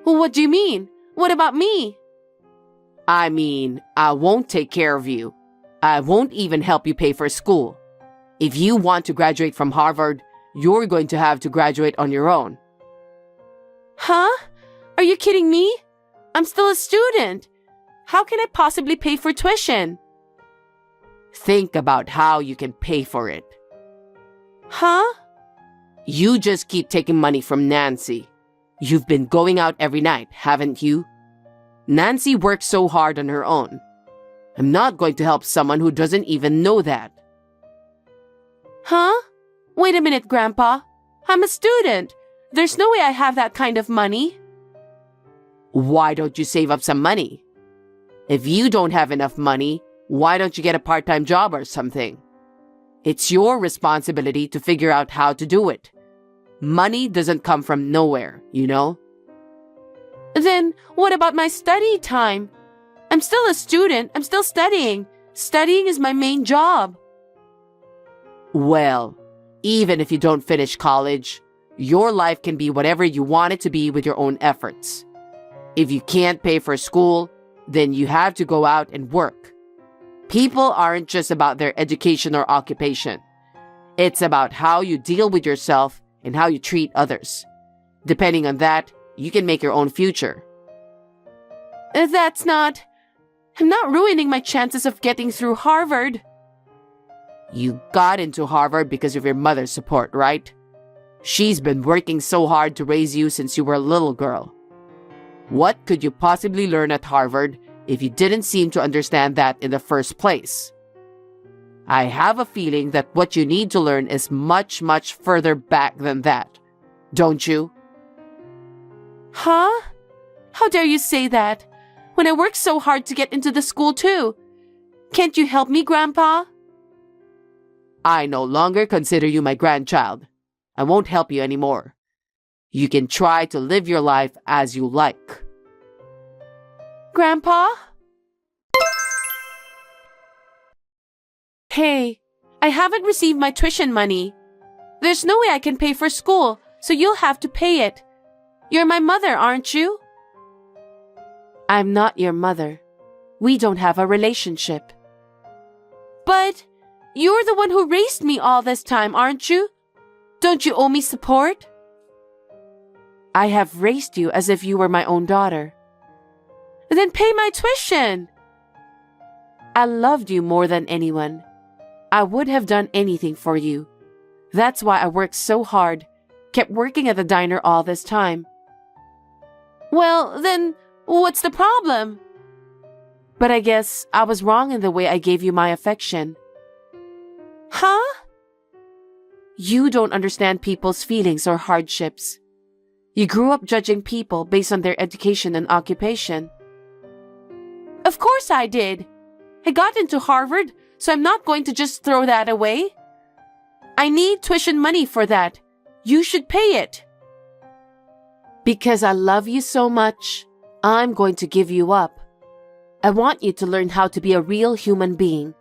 What do you mean? What about me? I mean, I won't take care of you. I won't even help you pay for school. If you want to graduate from Harvard, you're going to have to graduate on your own. Huh? Are you kidding me? I'm still a student. How can I possibly pay for tuition? Think about how you can pay for it. Huh? You just keep taking money from Nancy. You've been going out every night, haven't you? Nancy works so hard on her own. I'm not going to help someone who doesn't even know that. Huh? Wait a minute, Grandpa. I'm a student. There's no way I have that kind of money. Why don't you save up some money? If you don't have enough money, why don't you get a part-time job or something? It's your responsibility to figure out how to do it. Money doesn't come from nowhere, you know? Then what about my study time? I'm still a student. I'm still studying. Studying is my main job. Well, even if you don't finish college, your life can be whatever you want it to be with your own efforts. If you can't pay for school, then you have to go out and work. People aren't just about their education or occupation. It's about how you deal with yourself and how you treat others. Depending on that, you can make your own future. I'm not ruining my chances of getting through Harvard. You got into Harvard because of your mother's support, right? She's been working so hard to raise you since you were a little girl. What could you possibly learn at Harvard if you didn't seem to understand that in the first place? I have a feeling that what you need to learn is much, much further back than that. Don't you? Huh? How dare you say that? When I worked so hard to get into the school too. Can't you help me, Grandpa? I no longer consider you my grandchild. I won't help you anymore. You can try to live your life as you like. Grandpa? Hey, I haven't received my tuition money. There's no way I can pay for school, so you'll have to pay it. You're my mother, aren't you? I'm not your mother. We don't have a relationship. But you're the one who raised me all this time, aren't you? Don't you owe me support? I have raised you as if you were my own daughter. Then pay my tuition. I loved you more than anyone. I would have done anything for you. That's why I worked so hard, kept working at the diner all this time. Well, then, what's the problem? But I guess I was wrong in the way I gave you my affection. Huh? You don't understand people's feelings or hardships. You grew up judging people based on their education and occupation. Of course I did. I got into Harvard, so I'm not going to just throw that away. I need tuition money for that. You should pay it. Because I love you so much, I'm going to give you up. I want you to learn how to be a real human being.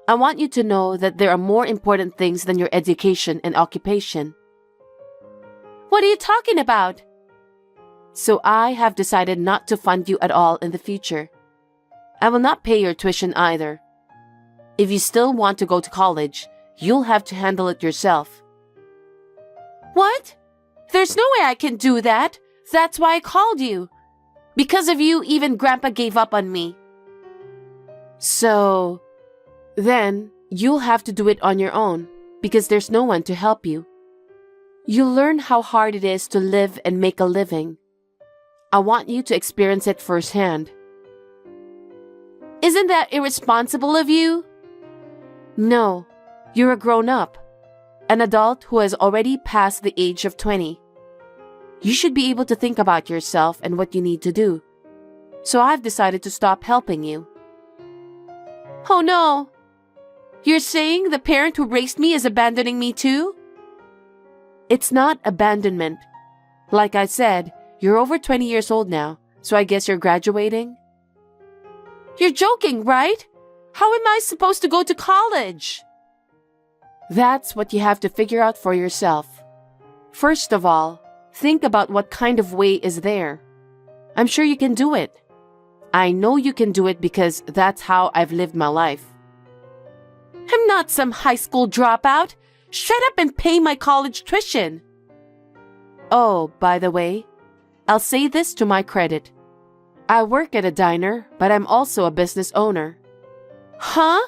I want you to know that there are more important things than your education and occupation. What are you talking about? So I have decided not to fund you at all in the future. I will not pay your tuition either. If you still want to go to college, you'll have to handle it yourself. What? There's no way I can do that. That's why I called you. Because of you, even Grandpa gave up on me. So, then you'll have to do it on your own because there's no one to help you. You'll learn how hard it is to live and make a living. I want you to experience it firsthand. Isn't that irresponsible of you? No, you're a grown-up, an adult who has already passed the age of 20. You should be able to think about yourself and what you need to do. So I've decided to stop helping you. Oh no! You're saying the parent who raised me is abandoning me too? It's not abandonment. Like I said, you're over 20 years old now, so I guess you're graduating? You're joking, right? How am I supposed to go to college? That's what you have to figure out for yourself. First of all, think about what kind of way is there. I'm sure you can do it. I know you can do it because that's how I've lived my life. I'm not some high school dropout. Shut up and pay my college tuition. Oh, by the way, I'll say this to my credit. I work at a diner, but I'm also a business owner. Huh?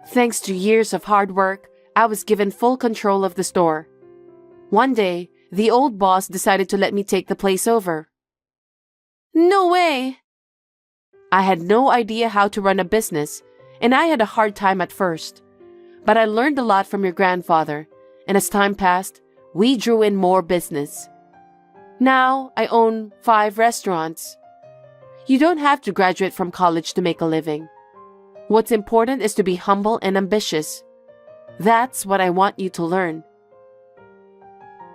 Thanks to years of hard work, I was given full control of the store. One day, the old boss decided to let me take the place over. No way. I had no idea how to run a business, and I had a hard time at first. But I learned a lot from your grandfather, and as time passed, we drew in more business. Now, I own 5 restaurants. You don't have to graduate from college to make a living. What's important is to be humble and ambitious. That's what I want you to learn.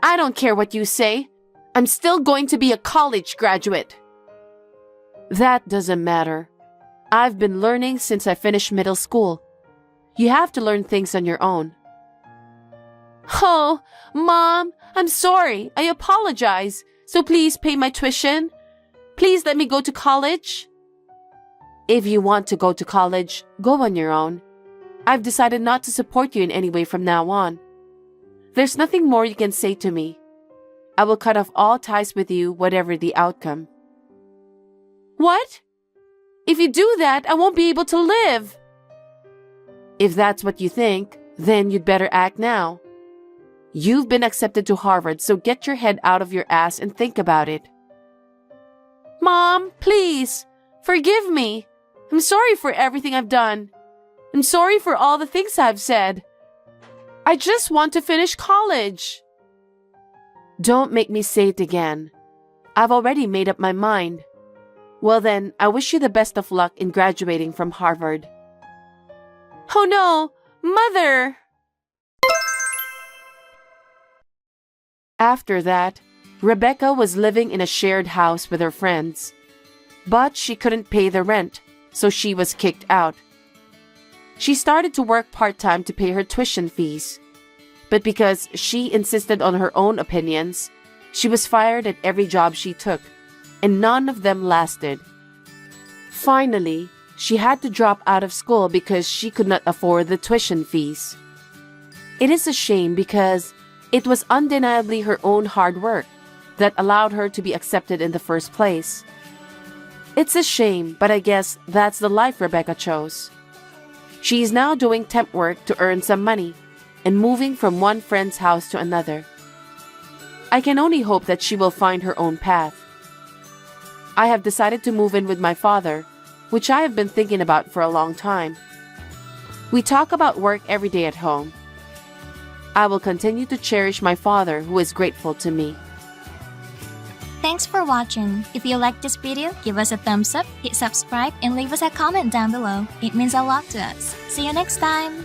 I don't care what you say. I'm still going to be a college graduate. That doesn't matter. I've been learning since I finished middle school. You have to learn things on your own. Oh, Mom, I'm sorry. I apologize. So please pay my tuition. Please let me go to college. If you want to go to college, go on your own. I've decided not to support you in any way from now on. There's nothing more you can say to me. I will cut off all ties with you, whatever the outcome. What? If you do that, I won't be able to live. If that's what you think, then you'd better act now. You've been accepted to Harvard, so get your head out of your ass and think about it. Mom, please, forgive me. I'm sorry for everything I've done. I'm sorry for all the things I've said. I just want to finish college. Don't make me say it again. I've already made up my mind. Well then, I wish you the best of luck in graduating from Harvard. Oh no, Mother! After that, Rebecca was living in a shared house with her friends. But she couldn't pay the rent, so she was kicked out. She started to work part-time to pay her tuition fees. But because she insisted on her own opinions, she was fired at every job she took, and none of them lasted. Finally, she had to drop out of school because she could not afford the tuition fees. It is a shame because it was undeniably her own hard work that allowed her to be accepted in the first place. It's a shame, but I guess that's the life Rebecca chose. She is now doing temp work to earn some money and moving from one friend's house to another. I can only hope that she will find her own path. I have decided to move in with my father, which I have been thinking about for a long time. We talk about work every day at home. I will continue to cherish my father who is grateful to me. Thanks for watching. If you liked this video, give us a thumbs up, hit subscribe, and leave us a comment down below. It means a lot to us. See you next time!